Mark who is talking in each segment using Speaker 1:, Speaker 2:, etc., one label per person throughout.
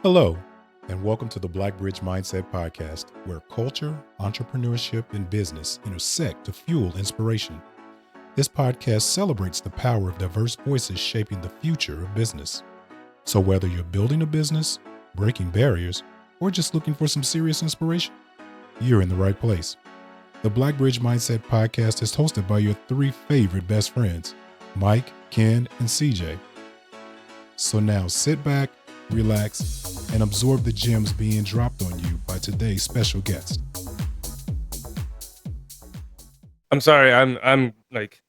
Speaker 1: Hello, and welcome to the Black Bridge Mindset Podcast, where culture, entrepreneurship, and business intersect to fuel inspiration. This podcast celebrates the power of diverse voices shaping the future of business. So, whether you're building a business, breaking barriers, or just looking for some serious inspiration, you're in the right place. The Black Bridge Mindset Podcast is hosted by your three favorite best friends, Mike, Ken, and CJ. So now sit back, relax, and absorb the gems being dropped on you by today's special guest.
Speaker 2: I'm sorry, I'm like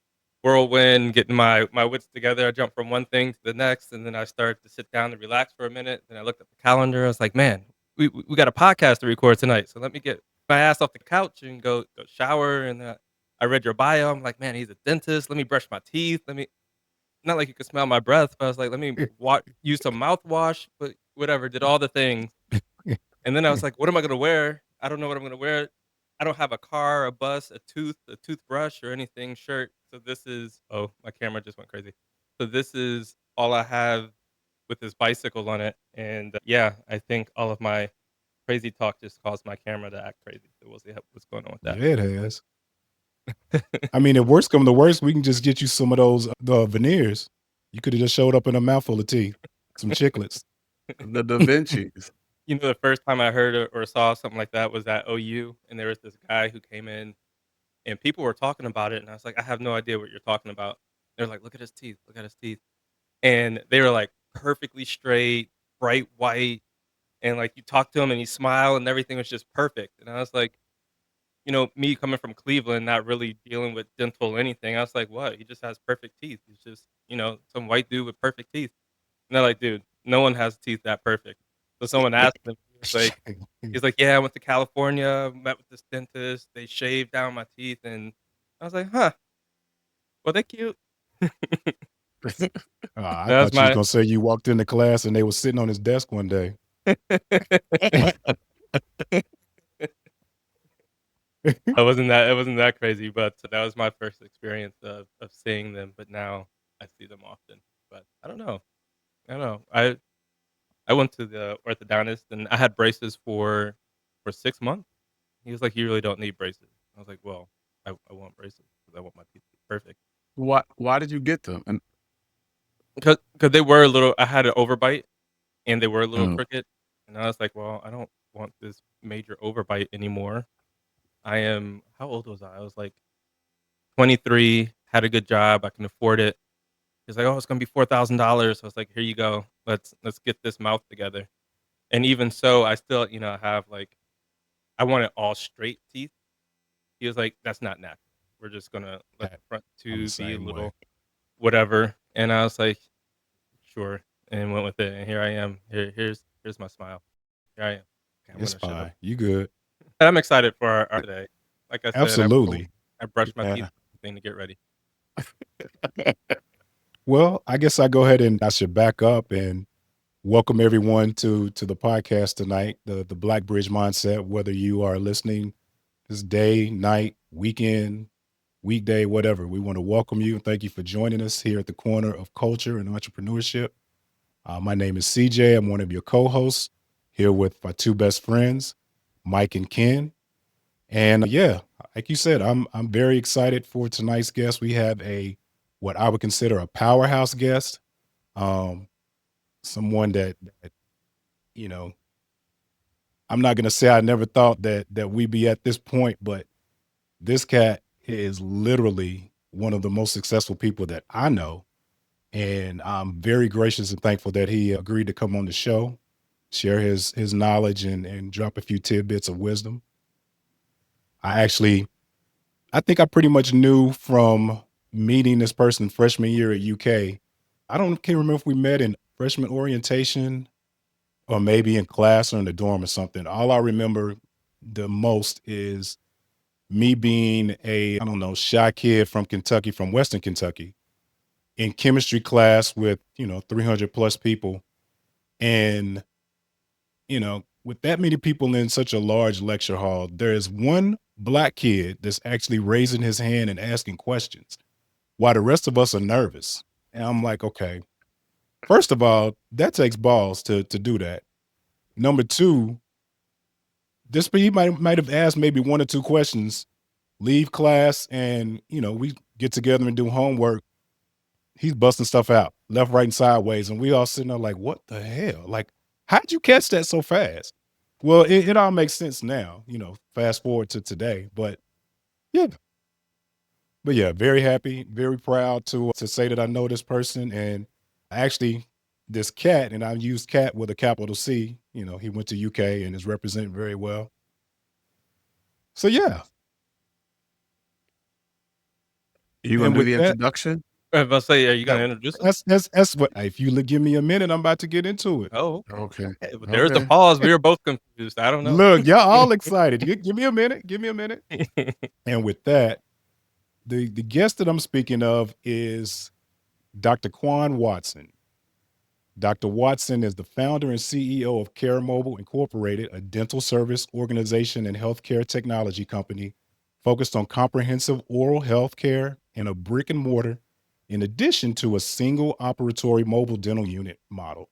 Speaker 2: whirlwind, getting my wits together. I jump from one thing to the next, and then I start to sit down and relax for a minute. Then I looked at the calendar. I was like, man, we got a podcast to record tonight, so let me get my ass off the couch and go shower. And I read your bio. I'm like, man, he's a dentist. Let me brush my teeth. Let me not like you could smell my breath, but I was like, let me use some mouthwash, but whatever. Did all the things. And then I was like, "What am I gonna wear? I don't know what I'm gonna wear. I don't have a car, a bus, a toothbrush, or anything, shirt. So this is" oh, my camera just went crazy. So this is all I have with this bicycle on it, and, yeah, I think all of my crazy talk just caused my camera to act crazy, so we'll see what's going on with that.
Speaker 1: Yeah, it has. I mean, if worst come to worst, we can just get you some of those the veneers. You could have just showed up in a mouthful of teeth, some chiclets.
Speaker 3: The Da Vinci's.
Speaker 2: You know, the first time I heard or saw something like that was at OU, and there was this guy who came in and people were talking about it, and I was like, "I have no idea what you're talking about." They're like, "Look at his teeth, look at his teeth." And they were, like, perfectly straight, bright white, and, like, you talk to him and he smiled and everything was just perfect, and I was like, me coming from Cleveland, not really dealing with dental anything, I was like, "What? He just has perfect teeth. He's just, some white dude with perfect teeth." And they're like, "Dude, no one has teeth that perfect." So someone asked him, he's like, "Yeah, I went to California, met with this dentist, they shaved down my teeth," and I was like, "Huh, well, they cute."
Speaker 1: I
Speaker 2: That was
Speaker 1: thought you was
Speaker 2: my
Speaker 1: gonna say you walked into class and they were sitting on his desk one day.
Speaker 2: it wasn't that crazy, but that was my first experience of seeing them, but now I see them often. But I don't know. I don't know. I went to the orthodontist and I had braces for 6 months. He was like, "You really don't need braces." I was like, "Well, I want braces because I want my teeth to be perfect."
Speaker 3: Why did you get them? And
Speaker 2: 'Cause they were a little I had an overbite and they were a little
Speaker 3: oh,
Speaker 2: crooked, and I was like, "Well, I don't want this major overbite anymore." I am how old was I? I was like 23, had a good job, I can afford it. He's like, "Oh, it's gonna be $4,000." I was like, "Here you go. Let's get this mouth together." And even so, I still, have, like I wanted all straight teeth. He was like, "That's not natural. We're just gonna let the front
Speaker 1: I'm the
Speaker 2: 2 be a
Speaker 1: same way.
Speaker 2: little whatever." And I was like, "Sure," and went with it, and here I am. Here's my smile. Here I am. Okay, I'm
Speaker 1: It's
Speaker 2: gonna shut up.
Speaker 1: fine. You good.
Speaker 2: And I'm excited for our today. Like I said,
Speaker 1: Absolutely.
Speaker 2: I brushed my teeth
Speaker 1: Yeah.
Speaker 2: thing to get ready.
Speaker 1: Well, I guess I go ahead and I should back up and welcome everyone to the podcast tonight, the Black Bridge Mindset. Whether you are listening this day, night, weekend, weekday, whatever, we want to welcome you and thank you for joining us here at the corner of culture and entrepreneurship. My name is CJ. I'm one of your co-hosts here with my two best friends, Mike and Ken. And yeah, like you said, I'm very excited for tonight's guest. We have a what I would consider a powerhouse guest, um, someone that you know I'm not gonna say I never thought that we'd be at this point, but this cat is literally one of the most successful people that I know. And I'm very gracious and thankful that he agreed to come on the show, share his knowledge and drop a few tidbits of wisdom. I actually I think I pretty much knew from meeting this person freshman year at UK. I don't can't remember if we met in freshman orientation or maybe in class or in the dorm or something. All I remember the most is me being a, I don't know, shy kid from Kentucky, from Western Kentucky, in chemistry class with, 300 plus people. And, with that many people in such a large lecture hall, there is one black kid that's actually raising his hand and asking questions while the rest of us are nervous. And I'm like, okay, first of all, that takes balls to do that. Number two, he might have asked maybe 1 or 2 questions, leave class, and we get together and do homework. He's busting stuff out left, right, and sideways, and we all sitting there like, "What the hell? Like, how'd you catch that so fast?" Well, it all makes sense now, fast forward to today. Yeah, but yeah, very happy, very proud to say that I know this person, and actually, this cat, and I use cat with a capital C. He went to UK and is represented very well. So yeah,
Speaker 3: You gonna
Speaker 1: and
Speaker 3: do
Speaker 1: with
Speaker 3: the
Speaker 1: that,
Speaker 3: introduction?
Speaker 2: I was about to say, are you
Speaker 1: that
Speaker 2: gonna introduce us?
Speaker 1: that's what. If you give me a minute, I'm about to get into it.
Speaker 2: Oh, okay.
Speaker 3: Okay.
Speaker 2: Okay, but there's the
Speaker 3: Okay.
Speaker 2: pause. We were both confused. I don't know.
Speaker 1: Look, y'all all excited. Give me a minute. Give me a minute. And with that, the guest that I'm speaking of is Dr. Kwan Watson. Dr. Watson is the founder and CEO of Kare Mobile Incorporated, a dental service organization and healthcare technology company focused on comprehensive oral health care in a brick and mortar, in addition to a single operatory mobile dental unit model.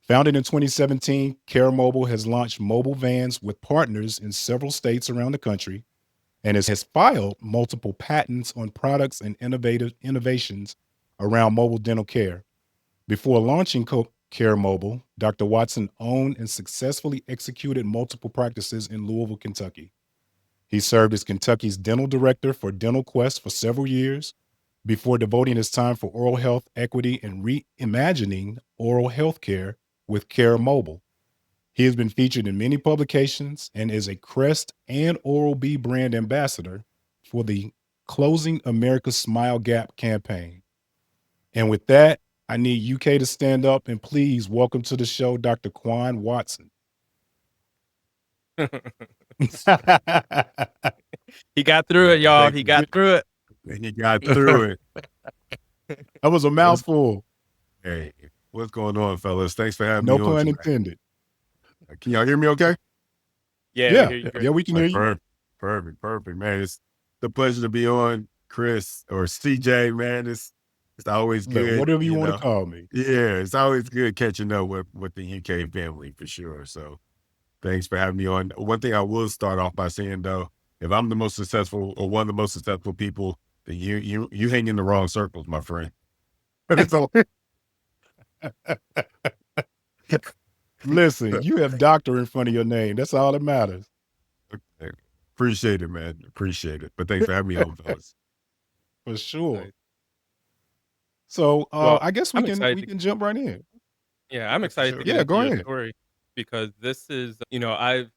Speaker 1: Founded in 2017, Kare Mobile has launched mobile vans with partners in several states around the country and has filed multiple patents on products and innovations around mobile dental care. Before launching Care Mobile, Dr. Watson owned and successfully executed multiple practices in Louisville, Kentucky. He served as Kentucky's dental director for Dental Quest for several years before devoting his time for oral health equity and reimagining oral health care with Care Mobile. He has been featured in many publications and is a Crest and Oral-B brand ambassador for the Closing America's Smile Gap campaign. And with that, I need UK to stand up and please welcome to the show, Dr. Kwan Watson.
Speaker 2: He got through it, y'all. He got through it.
Speaker 3: And you got through it.
Speaker 1: That was a mouthful.
Speaker 3: Hey, what's going on, fellas? Thanks for having
Speaker 1: No
Speaker 3: me on
Speaker 1: pun
Speaker 3: tonight.
Speaker 1: intended.
Speaker 3: Can y'all hear me okay?
Speaker 2: Yeah, we
Speaker 1: Yeah,
Speaker 2: hear you great.
Speaker 1: yeah, we can hear you.
Speaker 3: Perfect, man. It's the pleasure to be on, Chris or CJ, man. It's always
Speaker 1: Look,
Speaker 3: good,
Speaker 1: whatever you want to call me.
Speaker 3: Yeah, it's always good catching up with the UK family for sure. So thanks for having me on. One thing I will start off by saying though, if I'm the most successful or one of the most successful people, then you hang in the wrong circles, my friend. But it's all
Speaker 1: Listen, you have doctor in front of your name. That's all that matters.
Speaker 3: okay. Appreciate it, man. Appreciate it. But thanks for having me on, fellas.
Speaker 1: For sure.
Speaker 2: Nice.
Speaker 1: So
Speaker 2: Well,
Speaker 1: I guess we
Speaker 2: I'm
Speaker 1: can
Speaker 2: excited.
Speaker 1: jump right in.
Speaker 2: Yeah, I'm
Speaker 1: For
Speaker 2: excited
Speaker 1: sure.
Speaker 2: to get
Speaker 1: Yeah,
Speaker 2: into
Speaker 1: go
Speaker 2: your
Speaker 1: ahead.
Speaker 2: story because this is, I've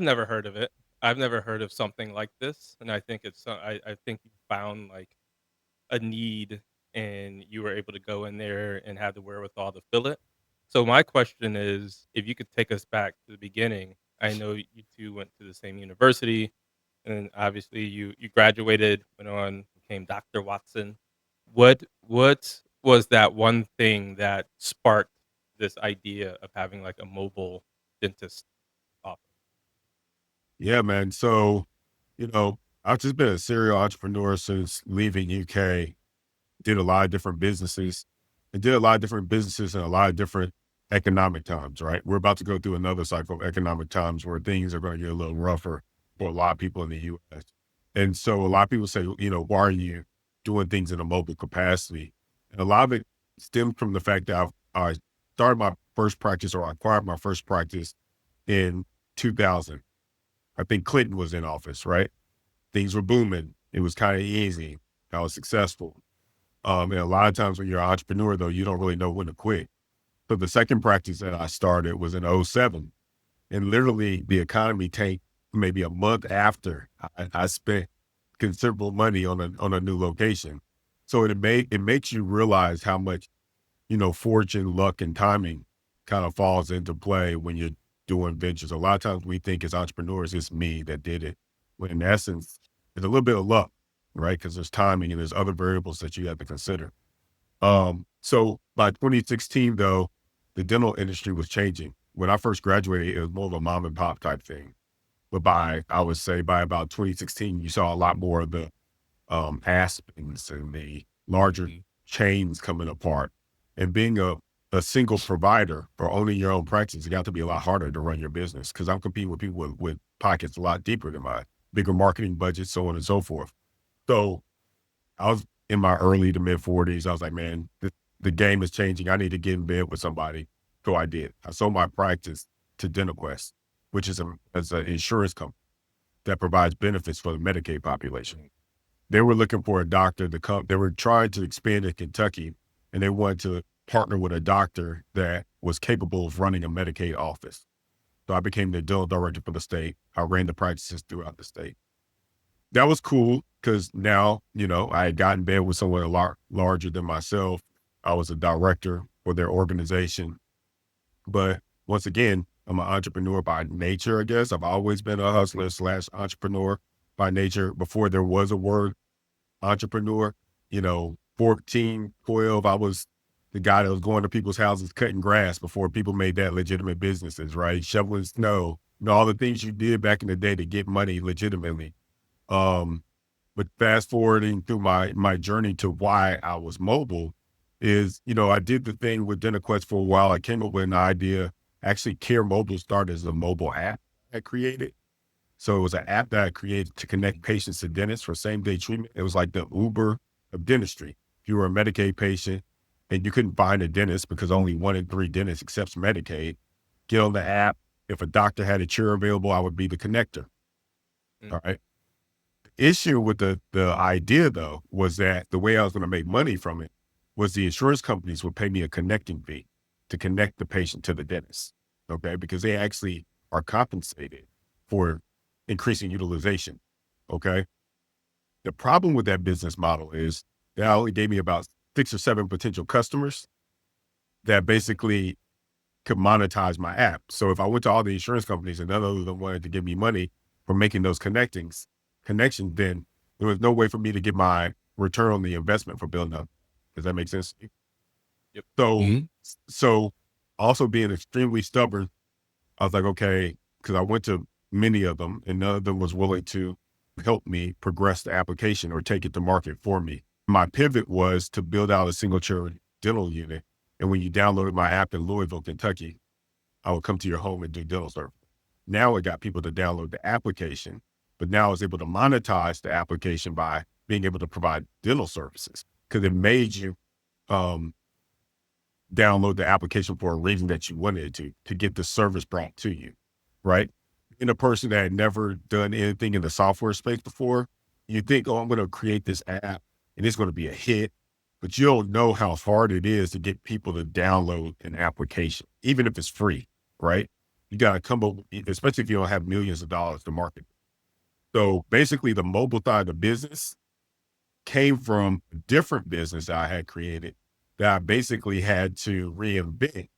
Speaker 2: never heard of it. I've never heard of something like this, and I think I think you found like a need, and you were able to go in there and have the wherewithal to fill it. So my question is, if you could take us back to the beginning. I know you two went to the same university, and obviously you graduated, went on, became Dr. Watson. What was that one thing that sparked this idea of having like a mobile dentist office?
Speaker 3: Yeah, man. So, I've just been a serial entrepreneur since leaving UK. Did a lot of different businesses and did a lot of different businesses in a lot of different economic times, right? We're about to go through another cycle of economic times where things are going to get a little rougher for a lot of people in the US. And so a lot of people say, why are you doing things in a mobile capacity? And a lot of it stemmed from the fact that I started my first practice or I acquired my first practice in 2000. I think Clinton was in office, right? Things were booming. It was kind of easy. I was successful. And a lot of times when you're an entrepreneur, though, you don't really know when to quit. So the second practice that I started was in '07, and literally the economy tanked maybe a month after I spent considerable money on a new location. So it makes you realize how much, fortune, luck, and timing kind of falls into play when you're doing ventures. A lot of times we think as entrepreneurs, it's me that did it. When in essence, it's a little bit of luck, right? Because there's timing and there's other variables that you have to consider. So by 2016, though, the dental industry was changing. When I first graduated, it was more of a mom and pop type thing. But I would say by about 2016, you saw a lot more of the Aspens and the larger chains coming apart. And being a single provider or owning your own practice, it got to be a lot harder to run your business because I'm competing with people with pockets a lot deeper than mine, bigger marketing budgets, so on and so forth. So I was in my early to mid 40s. I was like, man, the game is changing. I need to get in bed with somebody. So I did. I sold my practice to DentaQuest, which is an insurance company that provides benefits for the Medicaid population. They were looking for a doctor to come. They were trying to expand in Kentucky, and they wanted to partner with a doctor that was capable of running a Medicaid office. So I became the dental director for the state. I ran the practices throughout the state. That was cool because now, I had gotten in bed with someone a lot larger than myself. I was a director for their organization. But once again, I'm an entrepreneur by nature, I guess. I've always been a hustler / entrepreneur by nature. Before there was a word entrepreneur, 14, 12, I was the guy that was going to people's houses cutting grass before people made that legitimate businesses, right? Shoveling snow, all the things you did back in the day to get money legitimately. But fast forwarding through my journey to why I was mobile is, I did the thing with DentaQuest for a while. I came up with an idea. Actually, Kare Mobile started as a mobile app I created. So it was an app that I created to connect patients to dentists for same day treatment. It was like the Uber of dentistry. If you were a Medicaid patient and you couldn't find a dentist because only 1 in 3 dentists accepts Medicaid, get on the app. If a doctor had a chair available, I would be the connector.
Speaker 2: Mm.
Speaker 3: All right. Issue with the idea though was that the way I was going to make money from it was the insurance companies would pay me a connecting fee to connect the patient to the dentist. Okay, because they actually are compensated for increasing utilization. Okay. The problem with that business model is that only gave me about 6 or 7 potential customers that basically could monetize my app. So if I went to all the insurance companies and none of them wanted to give me money for making those connections, then there was no way for me to get my return on the investment for building up. Does that make sense?
Speaker 2: Yep.
Speaker 3: So,
Speaker 1: Mhm.
Speaker 3: so also being extremely stubborn, I was like, okay, because I went to many of them and none of them was willing to help me progress the application or take it to market for me. My pivot was to build out a single chair dental unit. And when you downloaded my app in Louisville, Kentucky, I would come to your home and do dental service. Now it got people to download the application, but now I was able to monetize the application by being able to provide dental services because it made you um, download the application for a reason that you wanted to get the service brought to you, right? In a person that had never done anything in the software space before, you think, oh, I'm going to create this app and it's going to be a hit, but you don't know how hard it is to get people to download an application, even if it's free, right? You got to come up, especially if you don't have millions of dollars to market. So basically the mobile side of the business came from a different business that I had created that I basically had to reinvent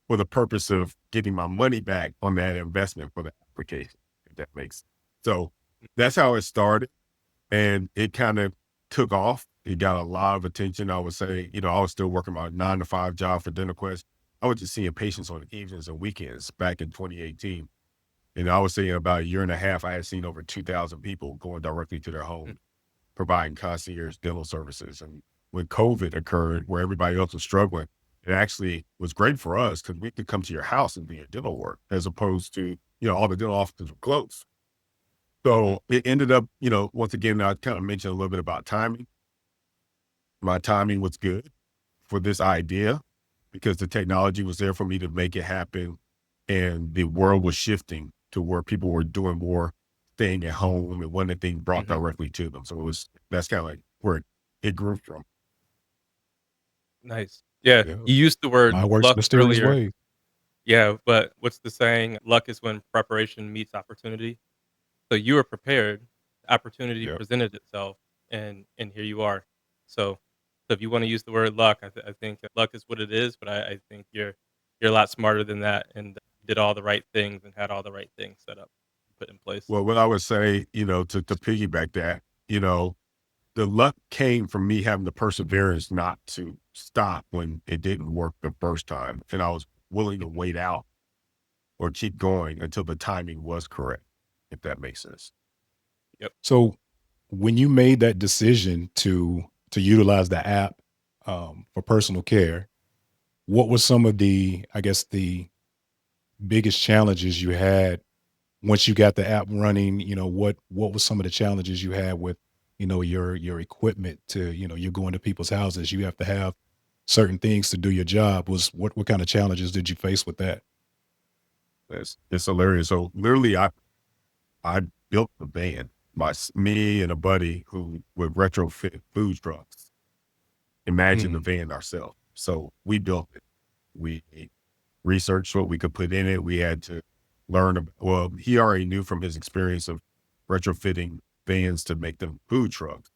Speaker 3: for the purpose of getting my money back on that investment for the application, if that makes sense. So that's how it started. And it kind of took off. It got a lot of attention. I would say, I was still working my 9 to 5 job for DentaQuest. I was just seeing patients on evenings and weekends back in 2018. And I would say in about a year and a half, I had seen over 2,000 people going directly to their
Speaker 2: Mm.
Speaker 3: home, providing concierge dental services. And when COVID occurred, where everybody else was struggling, it actually was great for us because we could come to your house and do your dental work as opposed to, all the dental offices were closed.
Speaker 2: Mhm.
Speaker 3: So it ended up, once again, I kind of mentioned a little bit about timing. My timing was good for this idea because the technology was there for me to make it happen. And the world was shifting to where people were doing more staying at home and wanting things brought
Speaker 2: Mhm.
Speaker 3: directly to them. So that's kind of like where it grew from.
Speaker 2: Nice. Yeah,
Speaker 1: Yeah.
Speaker 2: you used the word
Speaker 1: Mine works
Speaker 2: luck
Speaker 1: mysterious
Speaker 2: earlier.
Speaker 1: ways.
Speaker 2: Yeah, but what's the saying? Luck is when preparation meets opportunity. So you were prepared, opportunity
Speaker 3: Yeah.
Speaker 2: presented itself, and here you are. So if you wanna use the word luck, I think luck is what it is, but I think you're a lot smarter than that and did all the right things and had all the right things set up, put in place.
Speaker 3: Well, what I would say, to piggyback that, the luck came from me having the perseverance not to stop when it didn't work the first time. And I was willing to
Speaker 2: Mhm.
Speaker 3: wait out or keep going until the timing was correct, if that makes sense.
Speaker 2: Yep.
Speaker 1: So when you made that decision to utilize the app for personal care, what were some of the, I guess, the biggest challenges you had once you got the app running? What was some of the challenges you had with, your equipment to, you're going to people's houses, you have to have certain things to do your job. What kind of challenges did you face with that?
Speaker 3: It's hilarious. So literally, I built the van. Me and a buddy who would retrofit food trucks. Imagine the
Speaker 1: Mm.
Speaker 3: van ourselves. So we built it. We researched what we could put in it. We had to learn. Well, he already knew from his experience of retrofitting vans to make them food trucks,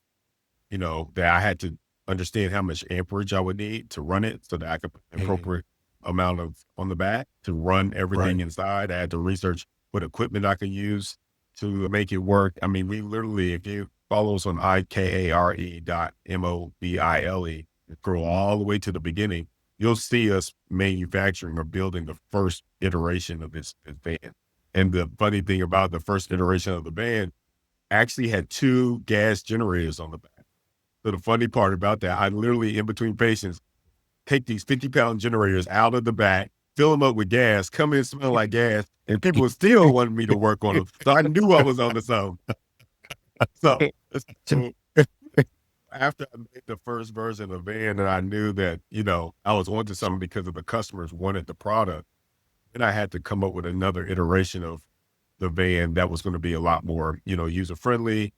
Speaker 3: that I had to understand how much amperage I would need to run it so that I could put the
Speaker 1: Mhm.
Speaker 3: appropriate amount of on the back to run everything
Speaker 1: Right.
Speaker 3: inside. I had to research what equipment I could use to make it work. I mean, we literally, if you follow us on IKARE.MOBILE, scroll all the way to the beginning, you'll see us manufacturing or building the first iteration of this van. And the funny thing about the first iteration of the van actually had two gas generators on the back. So the funny part about that, I literally, in between patients, take these 50-pound generators out of the back, fill them up with gas, come in smelling like gas, and people still wanted me to work on them. So I knew I was on the zone. So, so after I made the first version of the van, and I knew that, I was onto something because of the customers wanted the product, then I had to come up with another iteration of the van that was going to be a lot more, user friendly,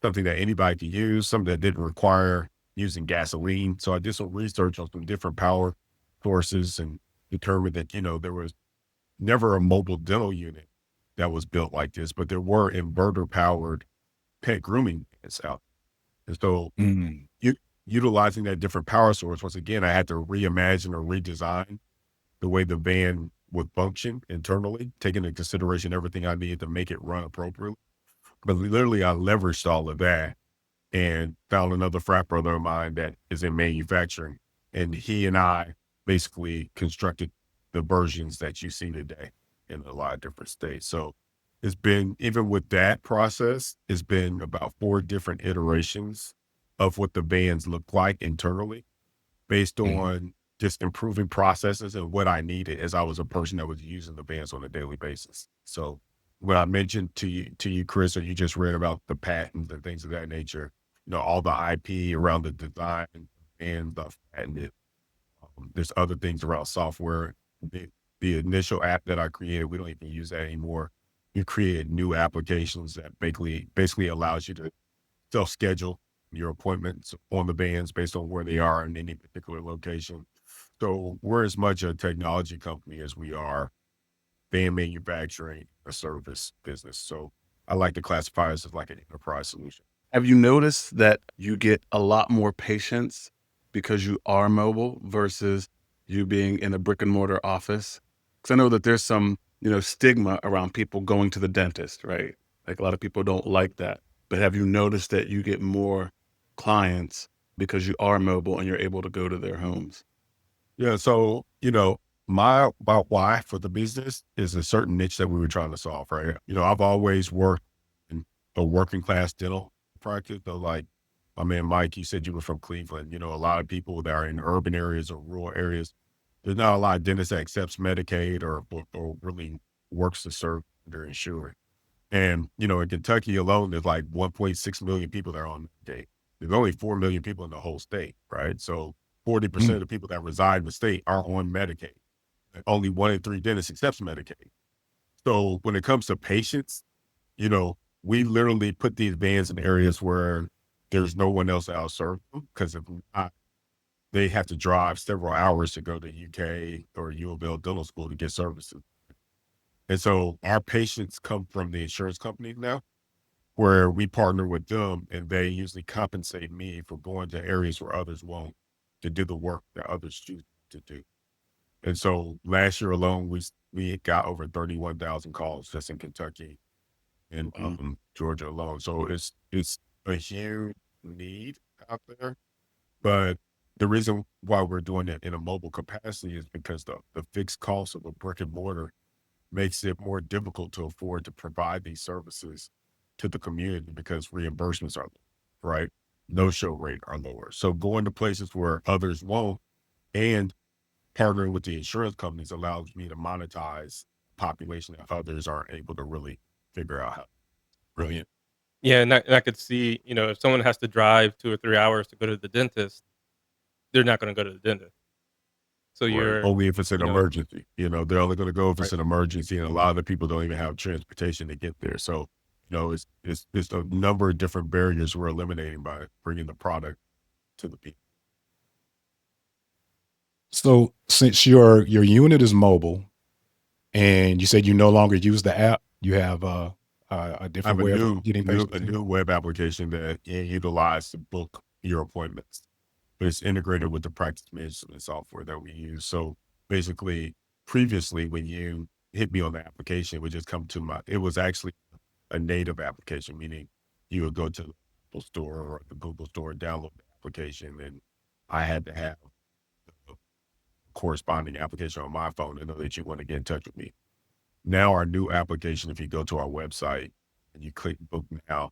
Speaker 3: something that anybody could use, something that didn't require using gasoline. So I did some research on some different power sources and determined that, there was never a mobile dental unit that was built like this, but there were inverter powered pet grooming units out. And so
Speaker 1: Mm.
Speaker 3: you utilizing that different power source, once again, I had to reimagine or redesign the way the van would function internally, taking into consideration everything I needed to make it run appropriately. But literally, I leveraged all of that and found another frat brother of mine that is in manufacturing. And he and I basically constructed the versions that you see today in a lot of different states. So it's been, even with that process, it's been about 4 different iterations of what the vans look like internally based
Speaker 1: Mhm.
Speaker 3: on just improving processes and what I needed as I was a person that was using the bands on a daily basis. So when I mentioned to you, Chris, or you just read about the patents and things of that nature, all the IP around the design and the patented. There's other things around software. The, the initial app that I created, we don't even use that anymore. You created new applications that basically allows you to self-schedule your appointments on the bands based on where they are in any particular location. So we're as much a technology company as we are band manufacturing a service business. So I like to classify us as like an enterprise solution.
Speaker 4: Have you noticed that you get a lot more patients because you are mobile versus you being in a brick and mortar office? Because I know that there's some, stigma around people going to the dentist, right? Like a lot of people don't like that. But have you noticed that you get more clients because you are mobile and you're able to go to their homes?
Speaker 3: Yeah. So, my why for the business is a certain niche that we were trying to solve, right? I've always worked in a working class dental practice. So like my man Mike, you said you were from Cleveland. A lot of people that are in urban areas or rural areas, there's not a lot of dentists that accepts Medicaid or really works to serve their insurance. And, in Kentucky alone, there's like 1.6 million people that are on Medicaid. There's only 4 million people in the whole state, right? So 40% of
Speaker 1: Mm.
Speaker 3: the people that reside in the state are on Medicaid. And only 1 in 3 dentists accepts Medicaid. So when it comes to patients, you know, we literally put these vans in areas where there's no one else that'll serve them because if not, they have to drive several hours to go to UK or U of L dental school to get services. And so our patients come from the insurance companies now, where we partner with them and they usually compensate me for going to areas where others won't to do the work that others choose to do. And so last year alone, we got over 31,000 calls just in Kentucky and
Speaker 4: Wow.
Speaker 3: Georgia alone. So it's a huge need out there. But the reason why we're doing it in a mobile capacity is because the fixed cost of a brick and mortar makes it more difficult to afford to provide these services to the community because reimbursements are low, right? No show rate are lower. So going to places where others won't and partnering with the insurance companies allows me to monetize population that others aren't able to really figure out how.
Speaker 1: Brilliant.
Speaker 2: Yeah, and I could see, if someone has to drive 2 or 3 hours to go to the dentist, they're not gonna go to the dentist. So
Speaker 3: Right.
Speaker 2: you're
Speaker 3: Only if it's an
Speaker 2: you know
Speaker 3: emergency. They're only going to go if
Speaker 2: Right.
Speaker 3: it's an emergency, and a lot of the people don't even have transportation to get there. So, it's a number of different barriers we're eliminating by bringing the product to the people.
Speaker 1: So since your unit is mobile and you said you no longer use the app, you have a
Speaker 3: I have
Speaker 1: different way of getting
Speaker 3: a
Speaker 1: patients in?
Speaker 3: new web application that you utilize to book your appointments, but it's integrated with the practice management software that we use. So basically, previously, when you hit me on the application, it would just come to it was actually a native application, meaning you would go to the Apple Store or the Google Store, download the application, and I had to have the corresponding application on my phone to know that you want to get in touch with me. Now, our new application, if you go to our website and you click book now,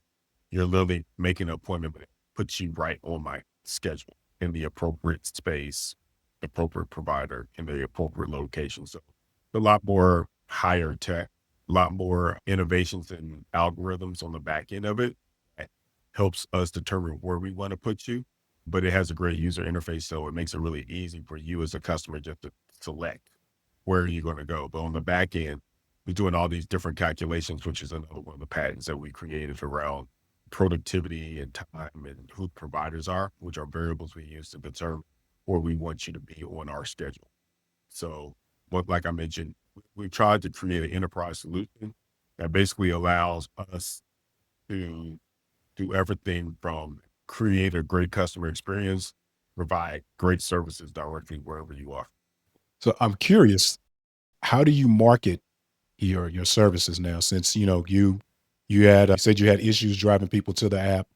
Speaker 3: you're literally making an appointment, but it puts you right on my schedule in the appropriate space, the appropriate provider, in the appropriate location. So a lot more higher tech, a lot more innovations and algorithms on the back end of it. That helps us determine where we want to put you, but it has a great user interface. So it makes it really easy for you as a customer just to select where you're going to go. But on the back end, we're doing all these different calculations, which is another one of the patents that we created around productivity and time and who providers are, which are variables we use to determine where we want you to be on our schedule. So, like I mentioned, we tried to create an enterprise solution that basically allows us to do everything from create a great customer experience, provide great services directly wherever you are.
Speaker 1: So I'm curious, how do you market your services now? Since you had you said you had issues driving people to the app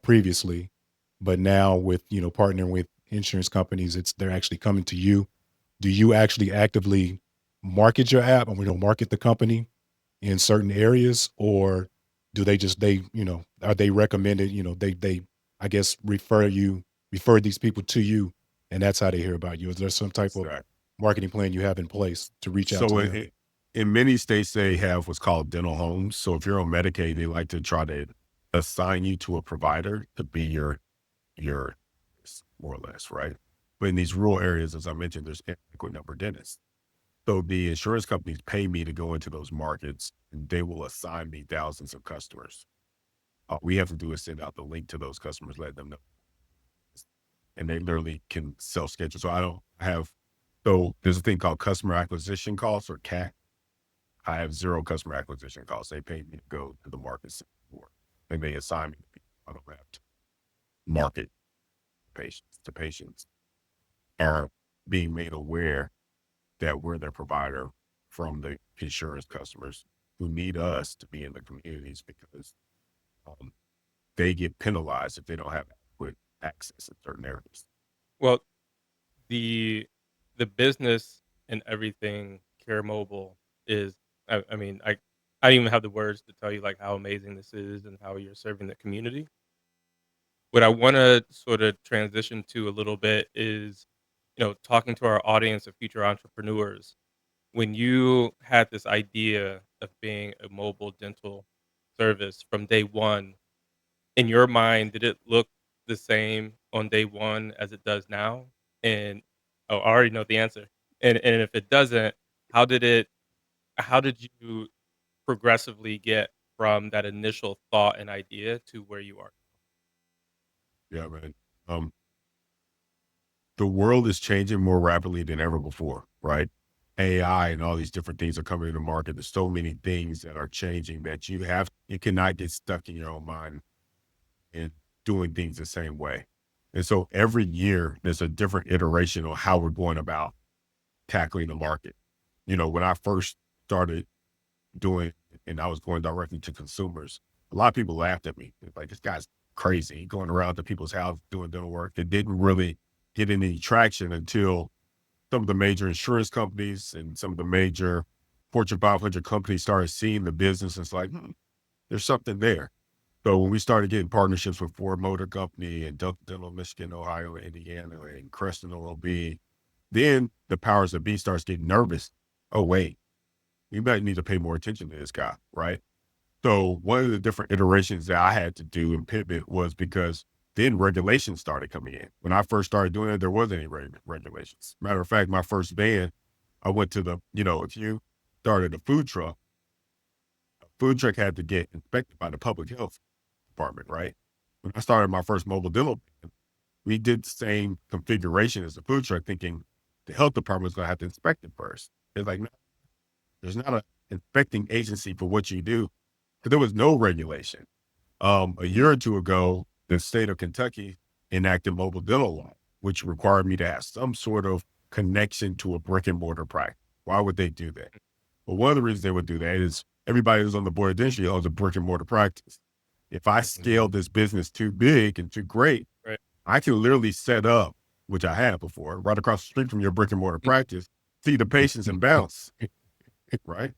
Speaker 1: previously, but now with partnering with insurance companies, they're actually coming to you. Do you actually actively market your app and market the company in certain areas, or do they are they recommended? They I guess refer these people to you, and that's how they hear about you. Is there some type of
Speaker 3: Exactly.
Speaker 1: marketing plan you have in place to reach out to
Speaker 3: So
Speaker 1: them?
Speaker 3: in many states, they have what's called dental homes. So if you're on Medicaid, they like to try to assign you to a provider to be your more or less, right? But in these rural areas, as I mentioned, there's inadequate number of dentists. So the insurance companies pay me to go into those markets, and they will assign me thousands of customers. All we have to do is send out the link to those customers, let them know, and they literally can self schedule. So I don't have. So there's a thing called customer acquisition costs or CAC. I have zero customer acquisition costs. They pay me to go to the markets for, and they assign me to people. I don't have to market patients. The patients are being made aware that we're their provider from the insurance customers who need us to be in the communities because um, they get penalized if they don't have adequate access in certain areas.
Speaker 2: Well, the the business and everything Care Mobile is I mean, I don't even have the words to tell you, like, how amazing this is and how you're serving the community. What I wanna sorta transition to a little bit is, talking to our audience of future entrepreneurs. When you had this idea of being a mobile dental service from day one, in your mind, did it look the same on day one as it does now? And oh, I already know the answer. And if it doesn't, how did it how did you progressively get from that initial thought and idea to where you are?
Speaker 3: Yeah, man. Um, the world is changing more rapidly than ever before, right? AI and all these different things are coming to the market. There's so many things that are changing that you cannot get stuck in your own mind and doing things the same way. And so every year there's a different iteration on how we're going about tackling the market. When I first started doing, and I was going directly to consumers, a lot of people laughed at me. They're like, this guy's crazy going around to people's house doing dental work. It didn't really get any traction until some of the major insurance companies and some of the major Fortune 500 companies started seeing the business. It's like, there's something there. So when we started getting partnerships with Ford Motor Company and Dental Michigan, Ohio, Indiana, and Creston OLB, Then the powers that be starts getting nervous. Oh, wait, we might need to pay more attention to this guy, right? So one of the different iterations that I had to do and pivot was because then regulations started coming in. When I first started doing it, there wasn't any regulations. Matter of fact, my first band, I went to if you started a food truck had to get inspected by the public health department, right? When I started my first mobile dental band, we did the same configuration as the food truck, thinking the health department was going to have to inspect it first. It's like, no, there's not an inspecting agency for what you do. Because there was no regulation. A year or two ago, the state of Kentucky enacted mobile dental law, which required me to have some sort of connection to a brick and mortar practice. Why would they do that? Well, one of the reasons they would do that is everybody who's on the board of dentistry owns a brick and mortar practice. If I scale this business too big and too great,
Speaker 2: Right.
Speaker 3: I can literally set up, which I have before, right across the street from your brick and mortar practice, see the patients and bounce, right?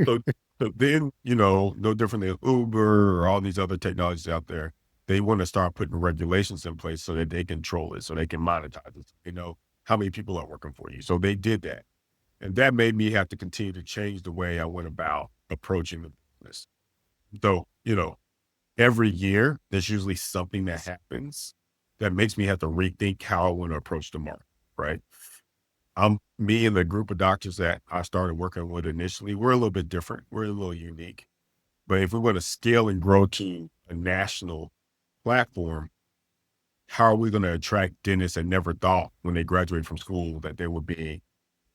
Speaker 3: So, so then, no different than Uber or all these other technologies out there, they want to start putting regulations in place so that they control it, so they can monetize it. They know how many people are working for you. So they did that. And that made me have to continue to change the way I went about approaching the business. So, every year there's usually something that happens that makes me have to rethink how I want to approach the market, right? Me and the group of doctors that I started working with initially, we're a little bit different. We're a little unique. But if we want to scale and grow to a national platform, how are we going to attract dentists that never thought when they graduated from school that they would be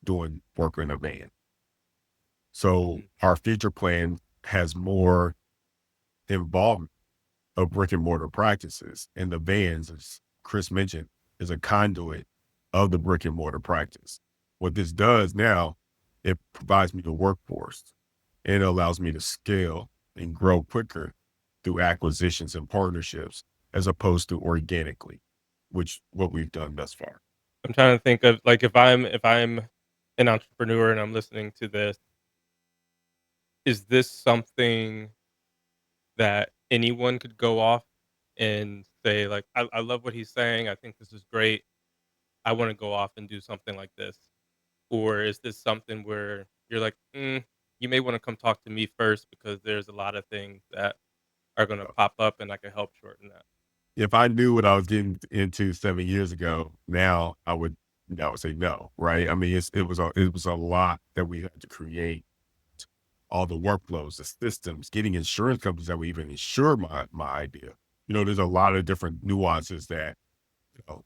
Speaker 3: doing work in a van? So our future plan has more involvement of brick and mortar practices, and the vans, as Chris mentioned, is a conduit of the brick and mortar practice. What this does now, it provides me the workforce, and it allows me to scale and grow quicker through acquisitions and partnerships as opposed to organically, which what we've done thus far.
Speaker 2: I'm trying to think of, like, if I'm an entrepreneur and I'm listening to this, is this something that anyone could go off and say, like, I love what he's saying. I think this is great. I want to go off and do something like this. Or is this something where you're like, you may want to come talk to me first because there's a lot of things that are going to pop up and I can help shorten that.
Speaker 3: If I knew what I was getting into 7 years ago, now I would say no, right? I mean, it was a lot that we had to create, all the workflows, the systems, getting insurance companies that would even insure my idea. There's a lot of different nuances that, you know,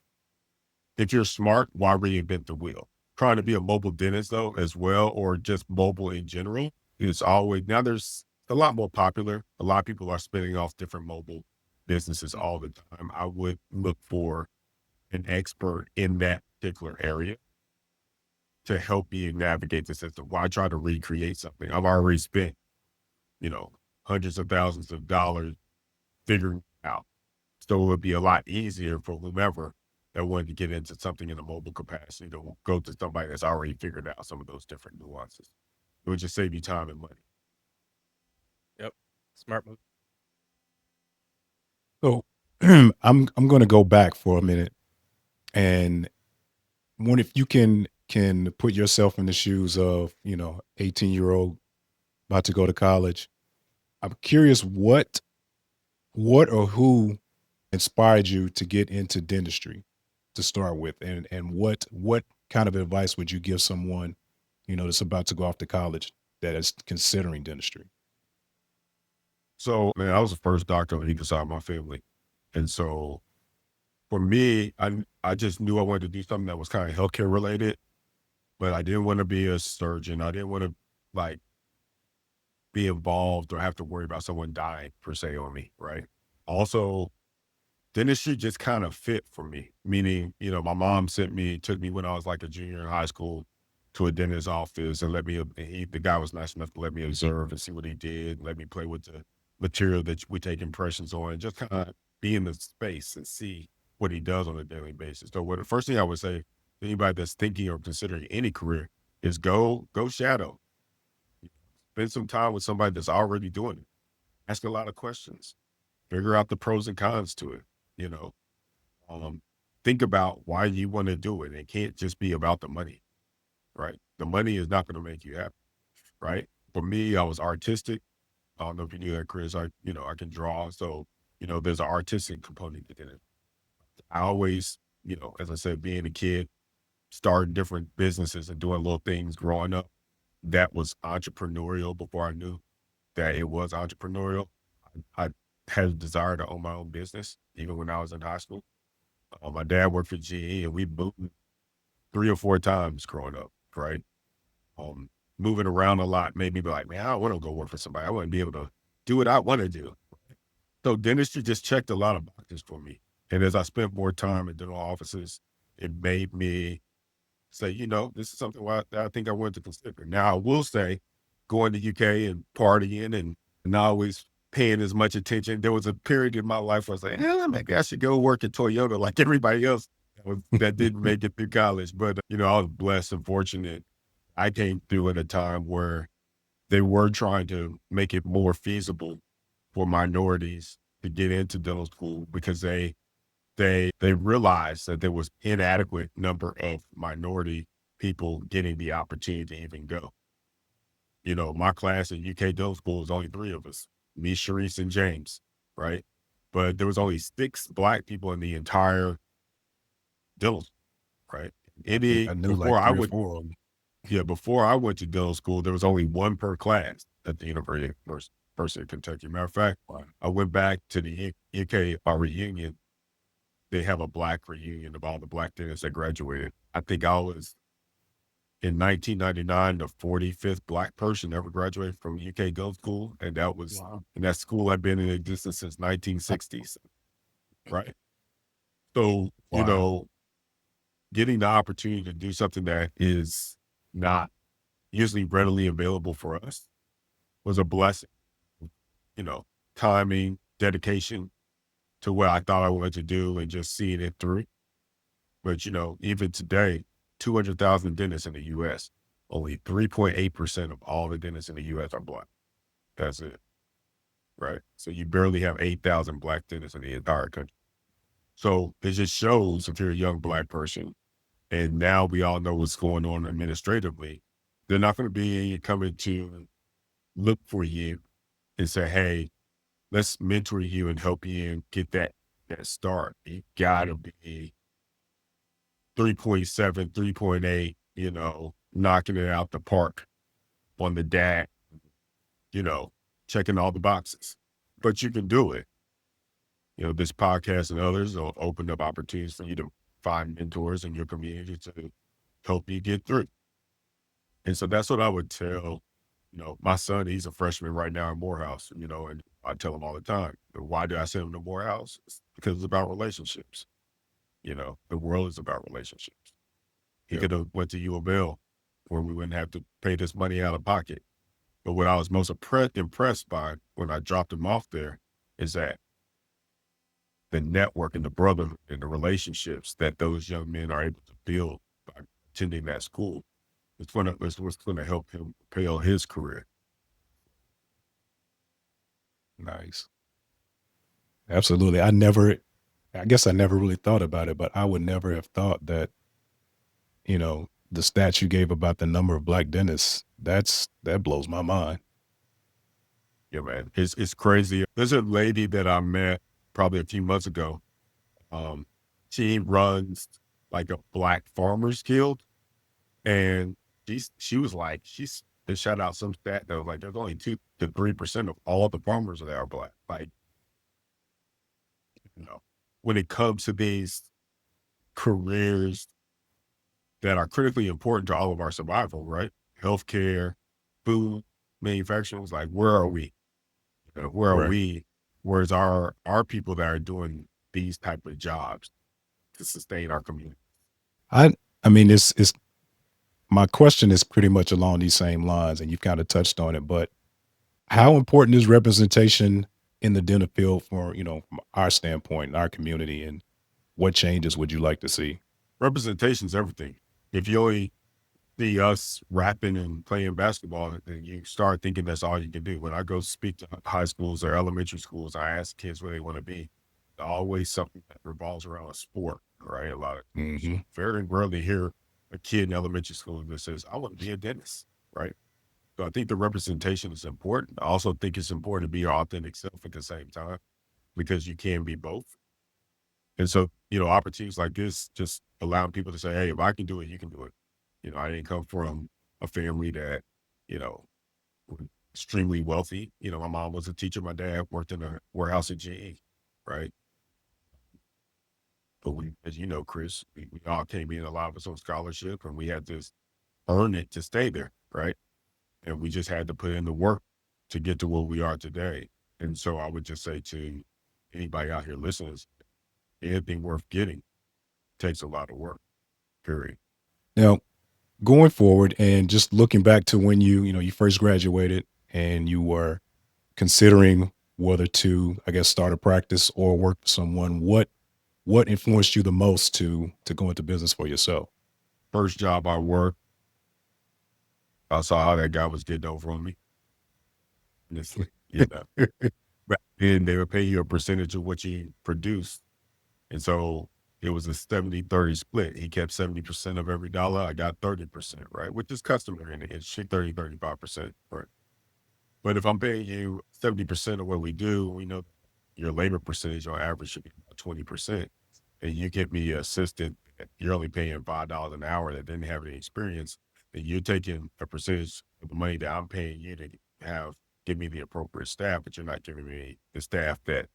Speaker 3: if you're smart, why reinvent the wheel? Trying to be a mobile dentist though, as well, or just mobile in general, is always now there's a lot more popular. A lot of people are spinning off different mobile businesses all the time. I would look for an expert in that particular area to help me navigate the system. Why try to recreate something? I've already spent, you know, hundreds of thousands of dollars figuring it out. So it would be a lot easier for whomever that wanted to get into something in a mobile capacity to go to somebody that's already figured out some of those different nuances. It would just save you time and money.
Speaker 2: Yep. Smart move.
Speaker 1: So I'm going to go back for a minute, and one, if you can put yourself in the shoes of 18-year-old about to go to college. I'm curious what or who inspired you to get into dentistry to start with, and what kind of advice would you give someone that's about to go off to college that is considering dentistry?
Speaker 3: So, man, I was the first doctor on either side of my family. And so for me, I just knew I wanted to do something that was kind of healthcare related, but I didn't want to be a surgeon. I didn't want to like be involved or have to worry about someone dying per se on me, right? Also, dentistry just kind of fit for me. Meaning, my mom took me when I was like a junior in high school to a dentist's office and the guy was nice enough to let me observe and see what he did, let me play with the material that we take impressions on, and just kind of be in the space and see what he does on a daily basis. So the first thing I would say to anybody that's thinking or considering any career is go shadow. Spend some time with somebody that's already doing it. Ask a lot of questions. Figure out the pros and cons to it, you know. Um, think about why you want to do it. It can't just be about the money, right? The money is not going to make you happy, right? For me, I was artistic. I don't know if you knew that, Chris. I can draw. So, there's an artistic component in it. I always, as I said, being a kid, starting different businesses and doing little things growing up, that was entrepreneurial before I knew that it was entrepreneurial. I had a desire to own my own business, even when I was in high school. My dad worked for GE, and we moved 3 or 4 times growing up, right? Um, Moving around a lot made me be like, man, I don't want to go work for somebody. I want to be able to do what I want to do. So dentistry just checked a lot of boxes for me. And as I spent more time in dental offices, it made me say, this is something that I think I wanted to consider. Now, I will say, going to UK and partying and not always paying as much attention. There was a period in my life where I was like, maybe I should go work at Toyota like everybody else that didn't make it through college. But, I was blessed and fortunate. I came through at a time where they were trying to make it more feasible for minorities to get into dental school because they realized that there was inadequate number of minority people getting the opportunity to even go. My class at UK Dental School was only 3 of us, me, Sharice, and James, right? But there was only 6 Black people in the entire dental, right?
Speaker 1: I think I knew like 3 or 4 of them.
Speaker 3: Before I went to dental school, there was only one per class at the University of Kentucky. Matter of fact, I went back to the UK reunion. They have a Black reunion of all the Black dentists that graduated. I think I was in 1999 the 45th Black person ever graduated from UK Dental School, and and that school had been in existence since 1960s, right? So getting the opportunity to do something that is not usually readily available for us was a blessing. Timing, dedication to what I thought I wanted to do and just seeing it through. But, even today, 200,000 dentists in the US, only 3.8% of all the dentists in the US are Black. That's it. Right. So you barely have 8,000 Black dentists in the entire country. So it just shows if you're a young Black person, and now we all know what's going on administratively, they're not going to be coming to look for you and say, hey, let's mentor you and help you get that start. You gotta be 3.7, 3.8, knocking it out the park on the DAC, checking all the boxes. But you can do it. This podcast and others will open up opportunities for you to find mentors in your community to help you get through. And so that's what I would tell, my son, he's a freshman right now in Morehouse, and I tell him all the time, why do I send him to Morehouse? It's because it's about relationships. The world is about relationships. He could have went to U of L where we wouldn't have to pay this money out of pocket. But what I was most impressed by when I dropped him off there is that the network and the brotherhood and the relationships that those young men are able to build by attending that school. It's what's going to help him propel his career.
Speaker 1: Nice. Absolutely. I guess I never really thought about it, but I would never have thought that, the stats you gave about the number of Black dentists, that blows my mind.
Speaker 3: Yeah, man. It's crazy. There's a lady that I met probably a few months ago. She runs like a Black farmers guild. And she was like, they shout out some stat that was like, there's only 2 to 3% of all the farmers that are Black. Like, when it comes to these careers that are critically important to all of our survival, right? Healthcare, food, manufacturing, like, where are we? Where are
Speaker 1: Right.
Speaker 3: we? Where's our people that are doing these type of jobs to sustain our community?
Speaker 1: I mean, it's my question is pretty much along these same lines, and you've kind of touched on it, but how important is representation in the dental field for, from our standpoint, in our community, and what changes would you like to see?
Speaker 3: Representation's everything. If you only see us rapping and playing basketball, then you start thinking that's all you can do. When I go speak to high schools or elementary schools, I ask kids where they want to be. Always something that revolves around a sport, right? A lot of
Speaker 1: Hmm.
Speaker 3: very rarely hear a kid in elementary school that says, "I want to be a dentist," right? So I think the representation is important. I also think it's important to be your authentic self at the same time because you can be both. And so, opportunities like this just allowing people to say, "Hey, if I can do it, you can do it." I didn't come from a family that, you know, was extremely wealthy. My mom was a teacher. My dad worked in a warehouse at GE, right? But we, as you know, Chris, we all came in, a lot of us on scholarship, and we had to earn it to stay there, right? And we just had to put in the work to get to where we are today. And so I would just say to anybody out here listening, anything worth getting takes a lot of work, period.
Speaker 1: Now, going forward and just looking back to when you first graduated and you were considering whether to, I guess, start a practice or work for someone, what influenced you the most to go into business for yourself?
Speaker 3: First job I worked, I saw how that guy was getting over on me. Honestly, back then they would pay you a percentage of what you produce. And so it was a 70-30 split. He kept 70% of every dollar. I got 30%, right? Which is customary in the industry, 35%. Right. But if I'm paying you 70% of what we do, we know your labor percentage on average should be about 20%. And you get me an assistant, you're only paying $5 an hour that didn't have any experience, then you're taking a percentage of the money that I'm paying you to give me the appropriate staff, but you're not giving me the staff that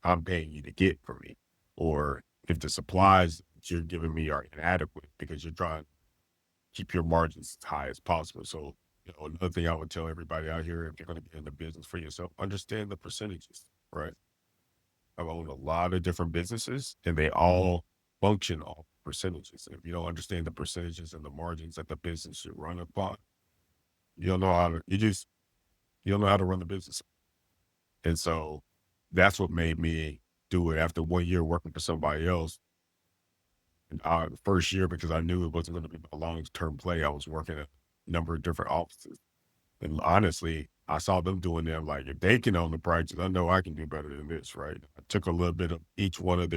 Speaker 3: I'm paying you to get for me. Or if the supplies that you're giving me are inadequate because you're trying to keep your margins as high as possible. So, another thing I would tell everybody out here, if you're going to get in the business for yourself, understand the percentages, right? I've owned a lot of different businesses and they all function off percentages. If you don't understand the percentages and the margins that the business should run upon, you don't know how to, you don't know how to run the business. And so that's what made me do it after 1 year working for somebody else. And the first year, because I knew it wasn't going to be a long-term play, I was working at a number of different offices. And honestly, I saw them doing them like, if they can own the practice, I know I can do better than this, right? I took a little bit of each one of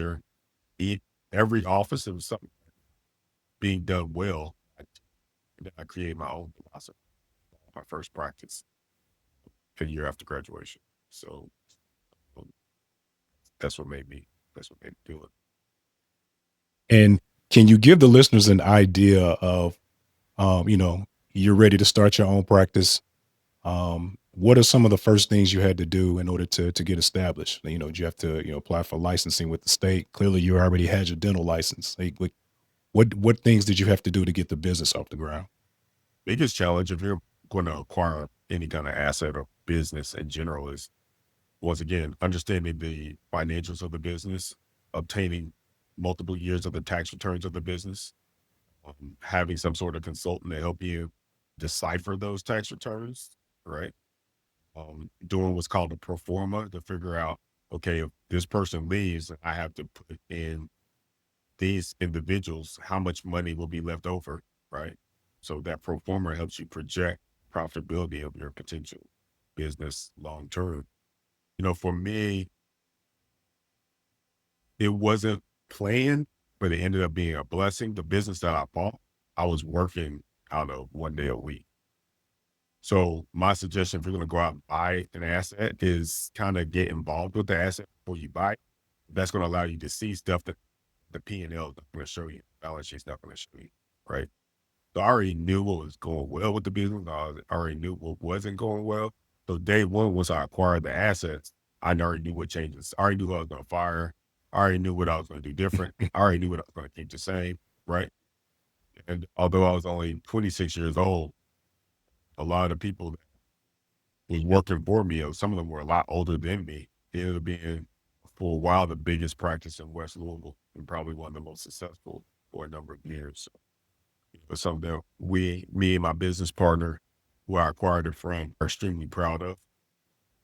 Speaker 3: every office, it was something being done well. And then I created my own philosophy, my first practice a year after graduation. So um, that's what made me, that's what made me do it.
Speaker 1: And can you give the listeners an idea of, you're ready to start your own practice? What are some of the first things you had to do in order to get established? Did you have to, apply for licensing with the state? Clearly, you already had your dental license. Like, what things did you have to do to get the business off the ground?
Speaker 3: Biggest challenge if you're going to acquire any kind of asset or business in general is, once again, understanding the financials of the business, obtaining multiple years of the tax returns of the business, having some sort of consultant to help you decipher those tax returns, right? Doing what's called a pro forma to figure out, okay, if this person leaves, I have to put in these individuals, how much money will be left over, right? So that pro forma helps you project profitability of your potential business long term. For me, it wasn't planned, but it ended up being a blessing. The business that I bought, I was working out of 1 day a week. So my suggestion, if you're going to go out and buy an asset, is kind of get involved with the asset before you buy it. That's going to allow you to see stuff that the P&L is not going to show you. Balance sheet's not going to show you, right? So I already knew what was going well with the business. I already knew what wasn't going well. So day one, once I acquired the assets, I already knew what changes. I already knew who I was going to fire. I already knew what I was going to do different. I already knew what I was going to keep the same, right? And although I was only 26 years old, a lot of people that was working for me, some of them were a lot older than me. It ended up being, for a while, the biggest practice in West Louisville and probably one of the most successful for a number of years. So it's something that me and my business partner, who I acquired it from, are extremely proud of.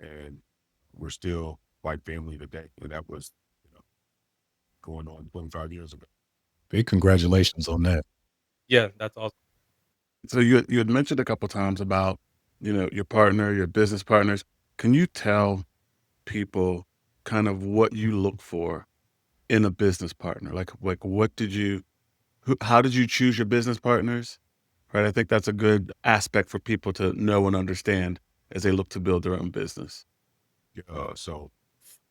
Speaker 3: And we're still like family today. And that was, going on 25 years ago.
Speaker 1: Big congratulations on that.
Speaker 2: Yeah, that's awesome.
Speaker 4: So you had mentioned a couple times about, your partner, your business partners. Can you tell people kind of what you look for in a business partner? Like what did you, how did you choose your business partners? Right. I think that's a good aspect for people to know and understand as they look to build their own business.
Speaker 3: So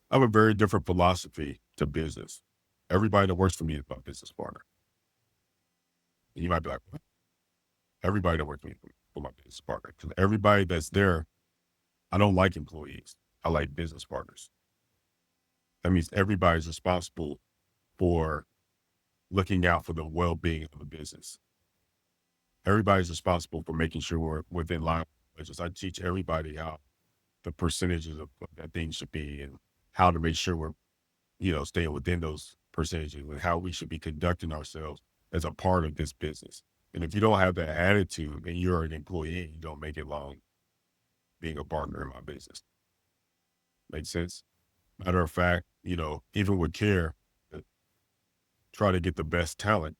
Speaker 3: I have a very different philosophy to business. Everybody that works for me is my business partner. And you might be like, what? Everybody that works for me for my business partner. Because everybody that's there, I don't like employees. I like business partners. That means everybody's responsible for looking out for the well-being of the business. Everybody's responsible for making sure we're within line with budgets. I teach everybody how the percentages of that things should be and how to make sure we're, staying within those percentages and how we should be conducting ourselves as a part of this business. And if you don't have that attitude and you're an employee, you don't make it long being a partner in my business. Make sense? Matter of fact, even with Care, try to get the best talent.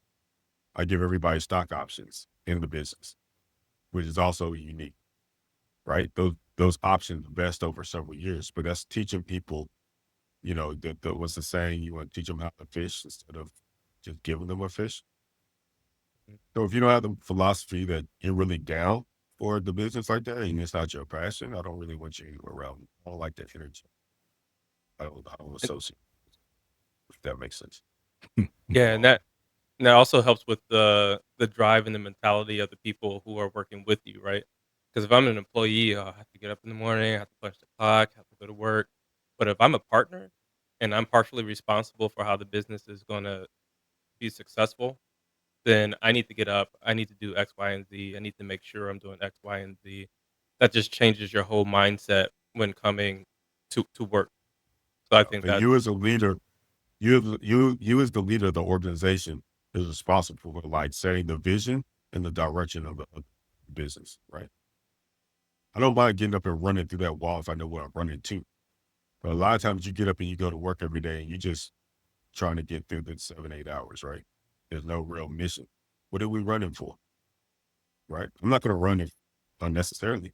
Speaker 3: I give everybody stock options in the business, which is also unique, right? Those options vest over several years, but that's teaching people, what's the saying? You want to teach them how to fish instead of just giving them a fish. So if you don't have the philosophy that you're really down for the business like that and it's not your passion, I don't really want you around. I don't like that energy. I don't
Speaker 2: And
Speaker 3: associate, if that makes sense.
Speaker 2: yeah, and that also helps with the drive and the mentality of the people who are working with you, right? Because if I'm an employee, I have to get up in the morning, I have to punch the clock, have to go to work. But if I'm a partner and I'm partially responsible for how the business is gonna be successful, then I need to get up, I need to do X, Y, and Z. I need to make sure I'm doing X, Y, and Z. That just changes your whole mindset when coming to work. So I think
Speaker 3: And
Speaker 2: that
Speaker 3: you as a leader, you as the leader of the organization is responsible for like setting the vision and the direction of the business, right? I don't mind getting up and running through that wall if I know where I'm running to. But a lot of times you get up and you go to work every day and you just trying to get through the 7, 8 hours, right? There's no real mission. What are we running for? Right? I'm not going to run it unnecessarily.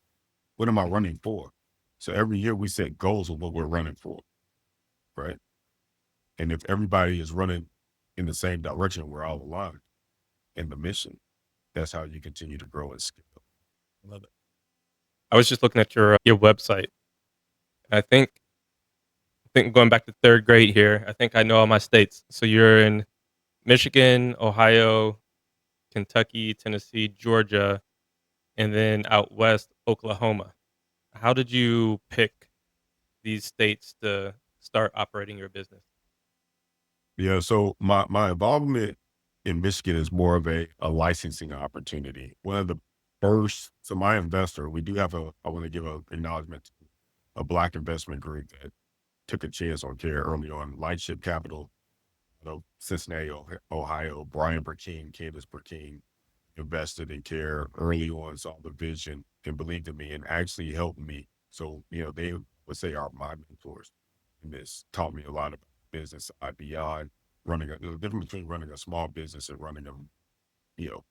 Speaker 3: What am I running for? So every year we set goals of what we're running for, right? And if everybody is running in the same direction, we're all aligned in the mission. That's how you continue to grow and scale.
Speaker 2: I love it. I was just looking at your website. I think going back to 3rd grade here, I think I know all my states. So you're in Michigan, Ohio, Kentucky, Tennessee, Georgia, and then out west, Oklahoma. How did you pick these states to start operating your business?
Speaker 3: Yeah. So my involvement in Michigan is more of a licensing opportunity. One of the first, so my investor, we do have I want to give a acknowledgement to a Black investment group that took a chance on Care early on. Lightship Capital, Cincinnati, Ohio. Brian Burkeen, Candace Burkeen invested in Care early on, saw the vision and believed in me and actually helped me. So, they would say are my mentors in this, taught me a lot about business beyond running the difference between running a small business and running a, you know,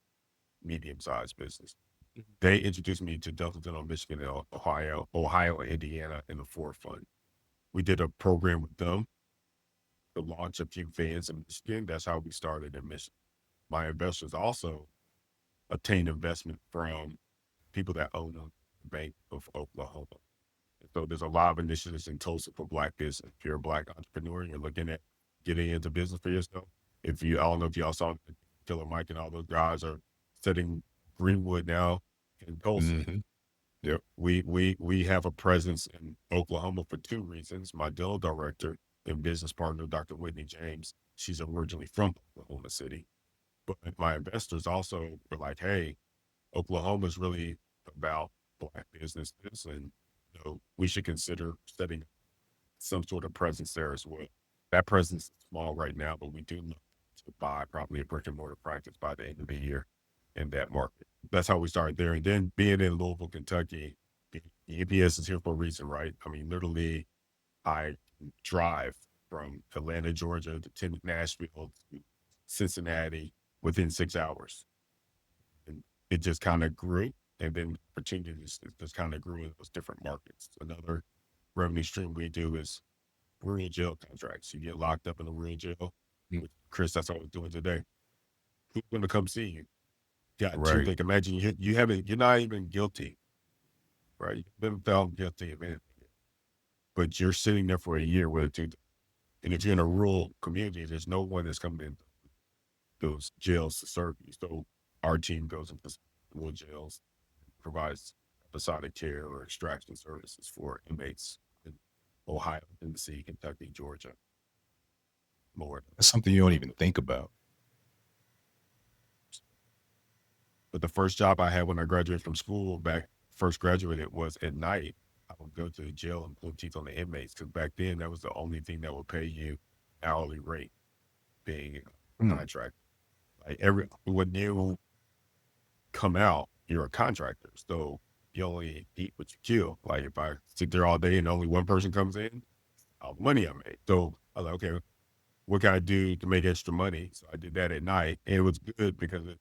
Speaker 3: medium-sized business.
Speaker 2: Mhm.
Speaker 3: They introduced me to Delta Dental, Michigan, and Ohio, and Indiana in the forefront. We did a program with them to launch a few vans in Michigan. That's how we started in Michigan. My investors also obtained investment from people that own the Bank of Oklahoma. So there's a lot of initiatives in Tulsa for Black business. If you're a Black entrepreneur and you're looking at getting into business for yourself, I don't know if y'all saw Killer Mike and all those guys are setting Greenwood now in Tulsa.
Speaker 1: Mhm.
Speaker 3: Yep. We have a presence in Oklahoma for two reasons. My dental director and business partner, Dr. Whitney James, she's originally from Oklahoma City. But my investors also were like, hey, Oklahoma is really about Black businesses, and we should consider setting some sort of presence there as well. That presence is small right now, but we do look to buy probably a brick and mortar practice by the end of the year in that market. That's how we started there. And then being in Louisville, Kentucky, the EPS is here for a reason, right? I mean, literally, I drive from Atlanta, Georgia to Nashville to Cincinnati within 6 hours. And it just kind of grew. And then opportunities just kind of grew in those different markets. Another revenue stream we do is we're in jail contracts. You get locked up in a we're in jail.
Speaker 1: Mm.
Speaker 3: Chris, that's what we're doing today. Who's going to come see you? Got two.
Speaker 1: Right.
Speaker 3: They can imagine you're not even guilty, right? You've been found guilty of anything, but you're sitting there for a year with a two. And if you're in a rural community, there's no one that's coming in those jails to serve you. So our team goes into rural jails, provides episodic care or extraction services for inmates in Ohio, Tennessee, Kentucky, Georgia, Florida.
Speaker 1: That's something you don't even think about.
Speaker 3: But the first job I had when I graduated from school, first graduated, was at night. I would go to the jail and pull teeth on the inmates, because back then that was the only thing that would pay you hourly rate, being a
Speaker 1: Mm.
Speaker 3: contract. Like when you come out, you're a contractor, so you only eat what you kill. Like if I sit there all day and only one person comes in, all the money I made. So I was like, okay, what can I do to make extra money? So I did that at night, and it was good because it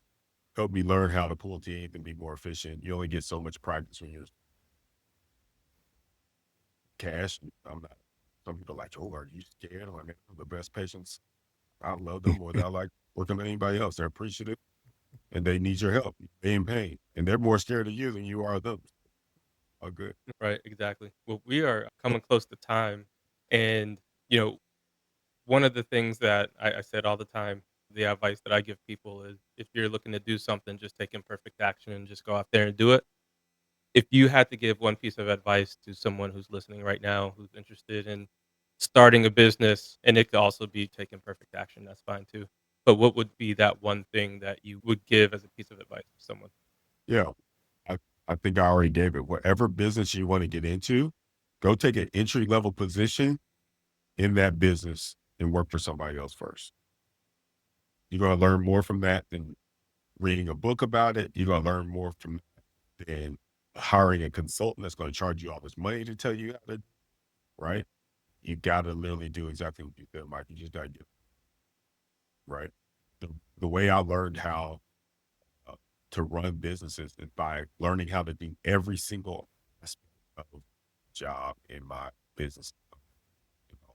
Speaker 3: helped me learn how to pull teeth and be more efficient. You only get so much practice when you're cash. I'm not. Some people are like, oh, are you scared? I'm like, man, I'm the best patients. I love them more than I like working with anybody else. They're appreciative, and they need your help. They're in pain, and they're more scared of you than you are of them. All good.
Speaker 2: Right, exactly. Well, we are coming close to time, and you know, one of the things that I said all the time, the advice that I give people is, if you're looking to do something, just take imperfect action and just go out there and do it. If you had to give one piece of advice to someone who's listening right now, who's interested in starting a business, and it could also be taking perfect action, that's fine too. But what would be that one thing that you would give as a piece of advice to someone?
Speaker 3: Yeah, I, I think I already gave it. Whatever business you want to get into, go take an entry level position in that business and work for somebody else first. You're going to learn more from that than reading a book about it. You're going to learn more from that than hiring a consultant that's going to charge you all this money to tell you how to, right? You got to literally do exactly what you said, Mike. You just got to get right. The way I learned how to run businesses is by learning how to do every single aspect of job in my business.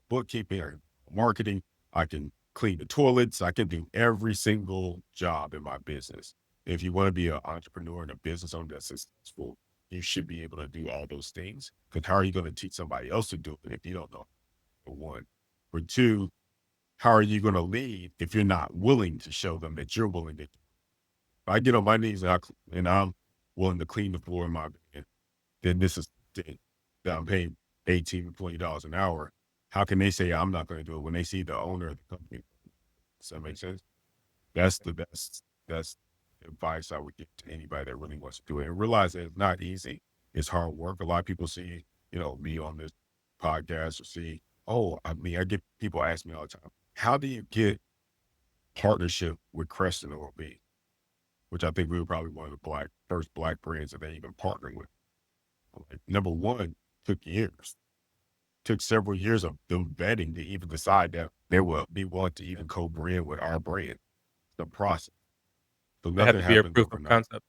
Speaker 3: Bookkeeping or marketing, I can clean the toilets, I can do every single job in my business. If you want to be an entrepreneur and a business owner that's successful, you should be able to do all those things. Because how are you going to teach somebody else to do it if you don't know? For one. For two, how are you going to lead if you're not willing to show them that you're willing to? If I get on my knees and I'm willing to clean the floor in my bed, then this is that I'm paying $18 to $20 an hour. How can they say I'm not going to do it when they see the owner of the company? Does that make sense? That's the best advice I would give to anybody that really wants to do it. And realize that it's not easy. It's hard work. A lot of people see, me on this podcast or see, I get people ask me all the time, how do you get partnership with Creston or B? Which I think we were probably one of the first black brands that they even partnered with. Like, number one, took years. Took several years of them vetting to even decide that they will be willing to even co-brand with our brand. The process. So
Speaker 2: It had
Speaker 3: nothing
Speaker 2: to be a
Speaker 3: happens
Speaker 2: proof of
Speaker 3: overnight.
Speaker 2: concept.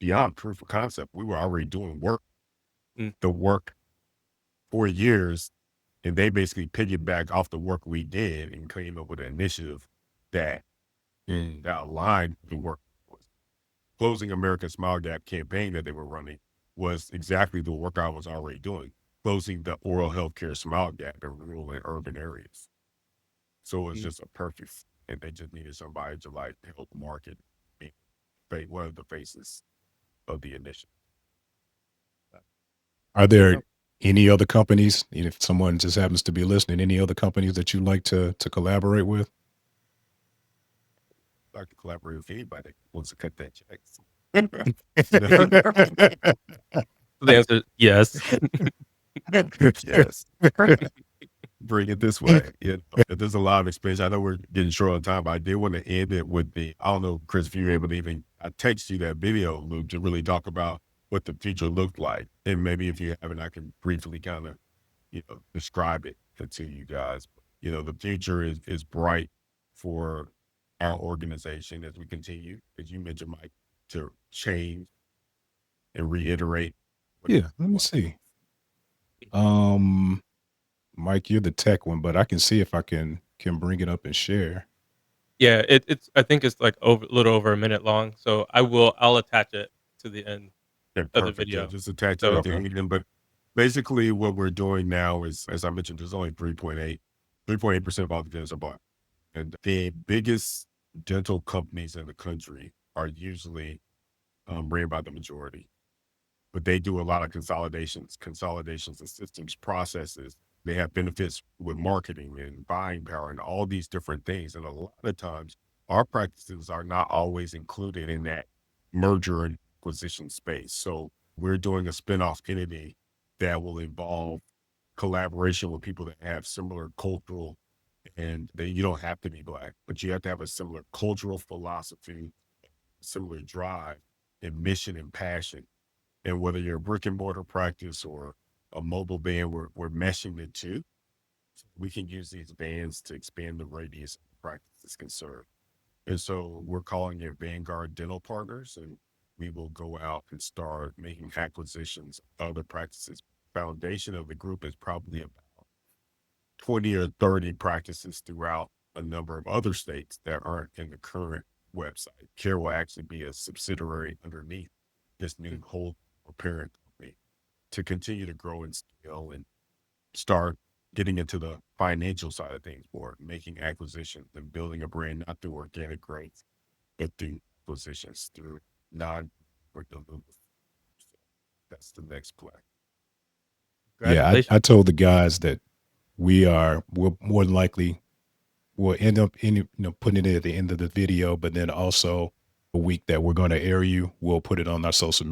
Speaker 3: Beyond proof of concept, we were already doing work,
Speaker 2: Mm.
Speaker 3: the work for years, and they basically piggybacked off the work we did and came up with an initiative that that aligned with the work. Closing American Smile Gap campaign that they were running was exactly the work I was already doing, closing the oral healthcare smile gap in rural and urban areas. So it was
Speaker 2: Mm.
Speaker 3: just a perfect, and they just needed somebody to like help market, be one of the faces of the initiative.
Speaker 1: Are
Speaker 2: There you
Speaker 1: there
Speaker 2: go.
Speaker 1: any other companies, if someone just happens to be listening, any other companies that you'd like to collaborate with?
Speaker 3: I'd like to collaborate with anybody that wants to cut that check.
Speaker 2: The answer is yes.
Speaker 3: Yes. Bring it this way. There's a lot of experience. I know we're getting short on time, but I did want to end it with I don't know, Chris, if you were able to I text you that video, Luke, to really talk about what the future looked like. And maybe if you haven't, I can briefly kind of, describe it to you guys. The future is bright for our organization as we continue, as you mentioned, Mike, to change and reiterate.
Speaker 1: Yeah, let me see. Mike, you're the tech one, but I can see if I can bring it up and share.
Speaker 2: Yeah, it's I think it's like a little over a minute long, so I'll attach it to the end
Speaker 3: Yeah,
Speaker 2: of the
Speaker 3: perfect. Yeah,
Speaker 2: video.
Speaker 3: just attach it
Speaker 2: So
Speaker 3: at the end. But basically, what we're doing now is, as I mentioned, there's only 3.8% of all the dentists are Black. And the biggest dental companies in the country are usually ran by the majority, but they do a lot of consolidations of systems, processes. They have benefits with marketing and buying power and all these different things. And a lot of times our practices are not always included in that merger and acquisition space. So we're doing a spinoff entity that will involve collaboration with people that have similar cultural, and you don't have to be Black, but you have to have a similar cultural philosophy, similar drive and mission and passion. And whether you're a brick and mortar practice or a mobile band, we're meshing the two. So we can use these bands to expand the radius of the practices can serve. And so we're calling it Vanguard Dental Partners, and we will go out and start making acquisitions of other practices. Foundation of the group is probably about 20 or 30 practices throughout a number of other states that aren't in the current website. Care will actually be a subsidiary underneath this new whole or parent company to continue to grow and scale and start getting into the financial side of things more, making acquisitions and building a brand, not through organic growth, but through acquisitions, through non or dilutive. So that's the next play.
Speaker 1: Yeah,
Speaker 2: congratulations.
Speaker 1: I told the guys that we'll more than likely we'll end up putting it at the end of the video, but then also a week that we're going to air you, we'll put it on our social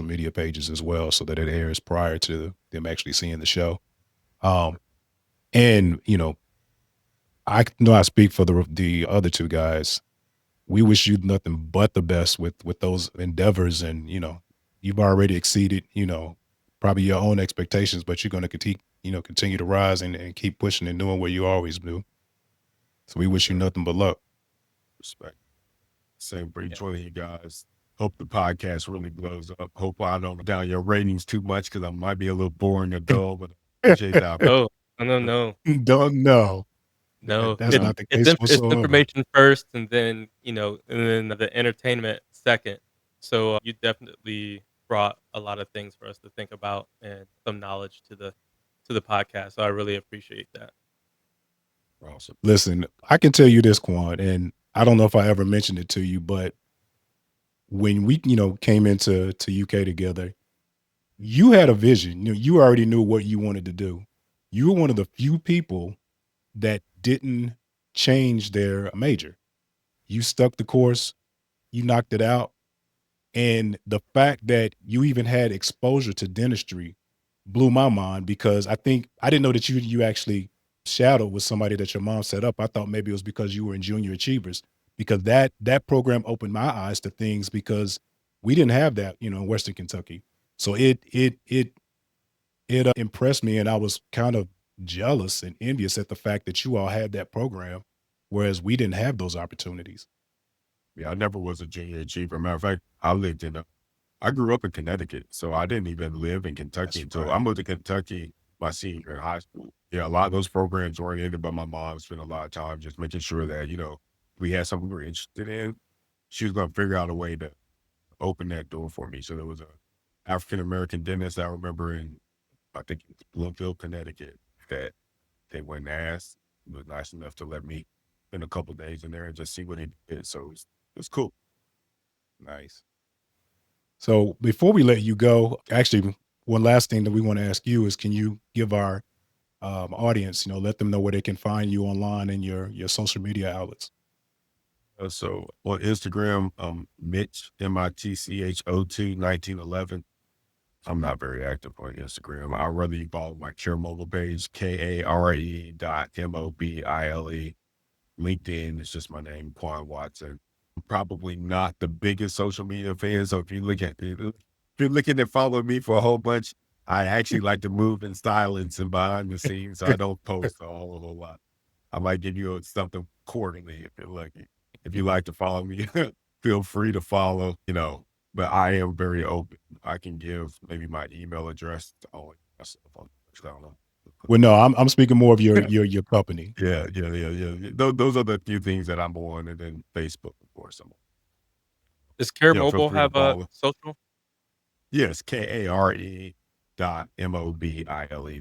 Speaker 1: media pages as well, so that it airs prior to them actually seeing the show. And I know I speak for the other two guys. We wish you nothing but the best with those endeavors, and you've already exceeded probably your own expectations, but you're going to continue to rise and keep pushing and doing what you always do. So we wish you
Speaker 3: Sure.
Speaker 1: nothing but luck.
Speaker 3: Respect. Same for each one of you guys. Hope the podcast really blows up. Hope I don't down your ratings too much because I might be a little boring or dull, but I appreciate the opportunity.
Speaker 2: Oh, no.
Speaker 1: Don't know.
Speaker 2: No,
Speaker 1: That's
Speaker 2: it's
Speaker 1: not the case
Speaker 2: it's
Speaker 1: whatsoever.
Speaker 2: information first, and then and then the entertainment second. So you definitely brought a lot of things for us to think about and some knowledge to the podcast. So I really appreciate that.
Speaker 3: Awesome.
Speaker 1: Listen, I can tell you this, Kwan, and I don't know if I ever mentioned it to you, but when we, came into UK together, you had a vision. You already knew what you wanted to do. You were one of the few people that didn't change their major. You stuck the course, you knocked it out. And the fact that you even had exposure to dentistry blew my mind, because I think I didn't know that you actually shadowed with somebody that your mom set up. I thought maybe it was because you were in Junior Achievers, because that program opened my eyes to things, because we didn't have that, in Western Kentucky. So it impressed me, and I was kind of jealous and envious at the fact that you all had that program, whereas we didn't have those opportunities.
Speaker 3: Yeah, I never was a junior achiever. Matter of fact, I grew up in Connecticut, so I didn't even live in Kentucky
Speaker 1: That's
Speaker 3: until I
Speaker 1: right.
Speaker 3: moved to Kentucky my senior year in high school. Yeah, a lot of those programs oriented by my mom. Spent a lot of time just making sure that we had something we were interested in. She was going to figure out a way to open that door for me. So there was a African American dentist I remember I think it's Bloomfield, Connecticut, that they went and asked. He was nice enough to let me spend a couple days in there and just see what he did. So it was cool.
Speaker 1: Nice. So before we let you go, actually, one last thing that we want to ask you is, can you give our audience, let them know where they can find you online and your social media outlets?
Speaker 3: So on Instagram, Mitch, MITCHO2 1911. I'm not very active on Instagram. I'd rather you follow my Kare Mobile page, KARE.MOBILE. LinkedIn is just my name, Kwane Watson. I'm probably not the biggest social media fan. So if you're looking to follow me for a whole bunch, I actually like to move in silence and behind the scenes. So I don't post a whole lot. I might give you something quarterly if you're lucky. If you like to follow me, feel free to follow, but I am very open. I can give maybe my email address to all myself on, I don't know.
Speaker 1: Well, no, I'm speaking more of your company.
Speaker 3: Yeah. Those are the few things that I'm on, and then Facebook, of course.
Speaker 2: Does Kare
Speaker 3: Feel
Speaker 2: Mobile
Speaker 3: free to
Speaker 2: have a
Speaker 3: follow.
Speaker 2: social?
Speaker 3: Yes, KARE.MOBILE.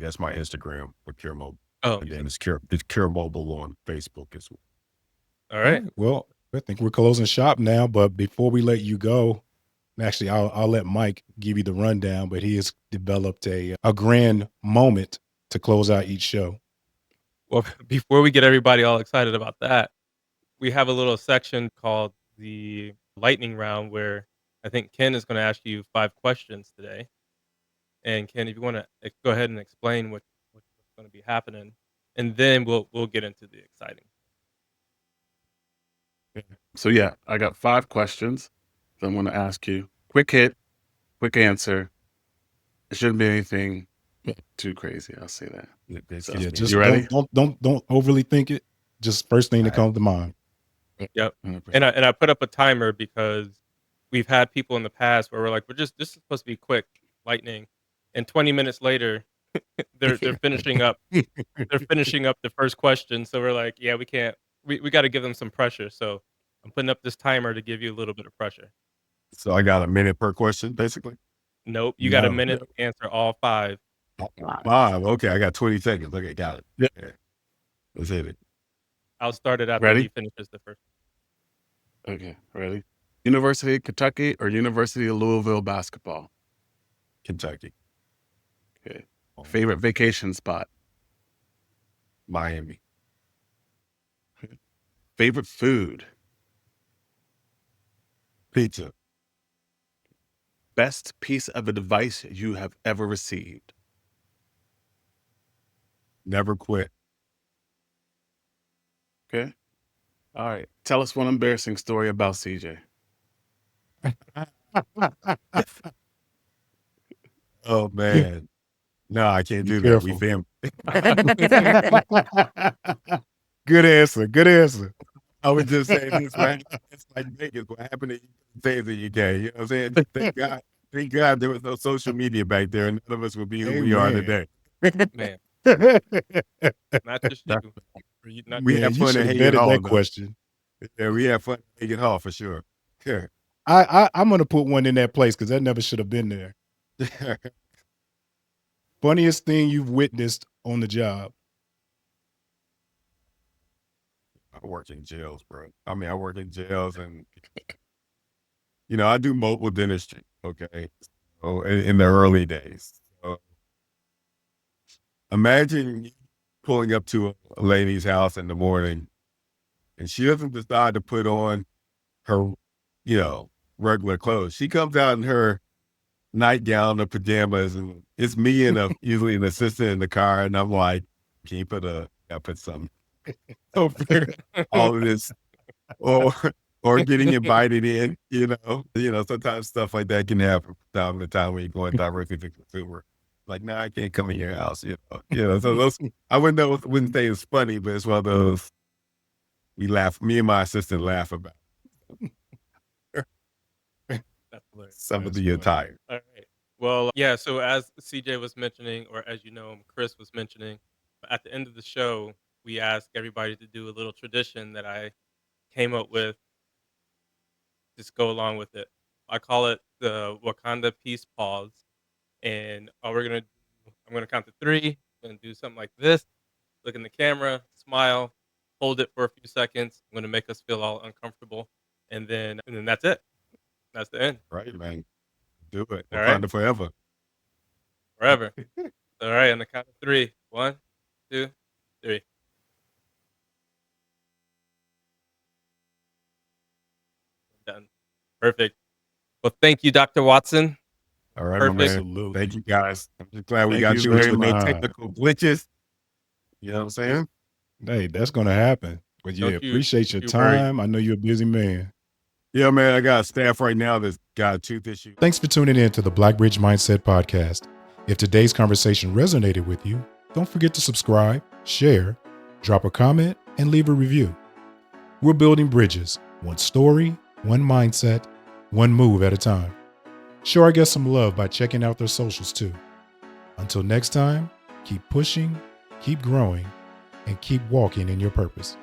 Speaker 3: That's my Instagram for Kare Mobile.
Speaker 2: Oh,
Speaker 3: And
Speaker 2: you
Speaker 3: then
Speaker 2: said
Speaker 3: it's Kare Mobile on Facebook as well.
Speaker 2: all
Speaker 1: All
Speaker 2: right.
Speaker 1: right. Well, I think we're closing shop now, but before we let you go, actually, I'll let Mike give you the rundown, but he has developed a grand moment to close out each show.
Speaker 2: Well, before we get everybody all excited about that, we have a little section called the lightning round where I think Ken is going to ask you 5 questions today. And Ken, if you want to go ahead and explain what's going to be happening, and then we'll get into the exciting.
Speaker 4: So yeah, I got 5 questions that I'm going to ask you. Quick hit, quick answer. It shouldn't be anything too crazy. I'll say that. So,
Speaker 1: Yeah,
Speaker 4: you
Speaker 1: just
Speaker 4: ready?
Speaker 1: don't overly think it. Just first thing that
Speaker 4: All right.
Speaker 1: comes to mind.
Speaker 2: Yep.
Speaker 4: 100%.
Speaker 2: And I put up a timer because we've had people in the past where we're like, this is supposed to be quick, lightning, and 20 minutes later, they're finishing up the first question. So we're like, yeah, we can't. We got to give them some pressure. So I'm putting up this timer to give you a little bit of pressure.
Speaker 3: So I got a minute per question, basically.
Speaker 2: Nope, you got a
Speaker 1: No.
Speaker 2: minute to answer all 5.
Speaker 3: 5. Okay, I got 20 seconds. Okay, got it.
Speaker 4: Yep.
Speaker 3: Yeah. Let's hit it.
Speaker 2: I'll start it after
Speaker 4: Ready?
Speaker 2: he finishes the first.
Speaker 4: Okay, ready? University of Kentucky or University of Louisville basketball?
Speaker 3: Kentucky,
Speaker 4: Okay. Favorite vacation spot?
Speaker 3: Miami,
Speaker 4: Favorite food?
Speaker 3: pizza,
Speaker 4: Best piece of advice you have ever received?
Speaker 3: never quit.
Speaker 4: Okay. All right. Tell us one embarrassing story about CJ.
Speaker 3: Oh man, no, I can't
Speaker 1: Be
Speaker 3: do that. We
Speaker 1: careful.
Speaker 3: family.
Speaker 1: Good answer. Good answer.
Speaker 3: I would just say this, man. It's like Vegas. What happened to days in the UK? You know what I'm saying? Thank God there was no social media back there, and none of us would be who we are
Speaker 1: Amen.
Speaker 3: today.
Speaker 2: Man, not just
Speaker 3: That-
Speaker 2: you. Not
Speaker 3: we
Speaker 1: Man,
Speaker 3: had
Speaker 1: you
Speaker 3: fun
Speaker 1: should
Speaker 3: at
Speaker 1: have
Speaker 3: Hagen
Speaker 1: vetted
Speaker 3: Hall,
Speaker 1: that
Speaker 3: though.
Speaker 1: question.
Speaker 3: Yeah, we had fun at Hagen Hall for sure. Yeah.
Speaker 1: I'm gonna put one in that place because that never should have been there. Funniest thing you've witnessed on the job.
Speaker 3: I work in jails, bro. I mean, I work in jails, and I do mobile dentistry. Okay, so in the early days, so imagine pulling up to a lady's house in the morning, and she doesn't decide to put on her, regular clothes. She comes out in her nightgown or pajamas, and it's me and usually an assistant in the car, and I'm like, "Can you put something over all of this?" or or getting invited in, sometimes stuff like that can happen from time to time when you're going directly to consumer. Like, nah, I can't come in your house, So those, I wouldn't say it's funny, but it's one of those we laugh. Me and my assistant laugh about
Speaker 2: That's hilarious.
Speaker 3: some of
Speaker 1: That's
Speaker 3: the
Speaker 1: funny.
Speaker 3: attire.
Speaker 2: All right. Well, yeah. So as CJ was mentioning, or as you know, Chris was mentioning, at the end of the show, we ask everybody to do a little tradition that I came up with. Just go along with it. I call it the Wakanda peace pause, and all I'm gonna count to 3. I'm gonna do something like this. Look in the camera, smile, hold it for a few seconds. I'm gonna make us feel all uncomfortable, and then that's it. That's the end.
Speaker 3: Right, man. Do it.
Speaker 2: All right,
Speaker 3: Wakanda forever.
Speaker 2: forever. All right, on the count of 3. 1, 2, 3. Done. Perfect. Well, thank you, Dr. Watson.
Speaker 3: All right,
Speaker 2: Perfect.
Speaker 3: my man.
Speaker 1: Absolutely.
Speaker 3: Thank you, guys. I'm just glad we
Speaker 4: Thank
Speaker 3: got
Speaker 4: you
Speaker 3: through
Speaker 4: very
Speaker 3: it with no
Speaker 4: much.
Speaker 3: technical glitches. You know what I'm saying?
Speaker 1: Hey, that's gonna happen. But yeah,
Speaker 2: Don't you
Speaker 1: appreciate your
Speaker 2: you worry.
Speaker 1: time. I know you're a busy man.
Speaker 3: Yeah, man. I got staff right now that's got a tooth issue.
Speaker 1: Thanks for tuning in to the Blackbridge Mindset Podcast. If today's conversation resonated with you, don't forget to subscribe, share, drop a comment, and leave a review. We're building bridges, one story, one mindset, one move at a time. Show our guests some love by checking out their socials too. Until next time, keep pushing, keep growing, and keep walking in your purpose.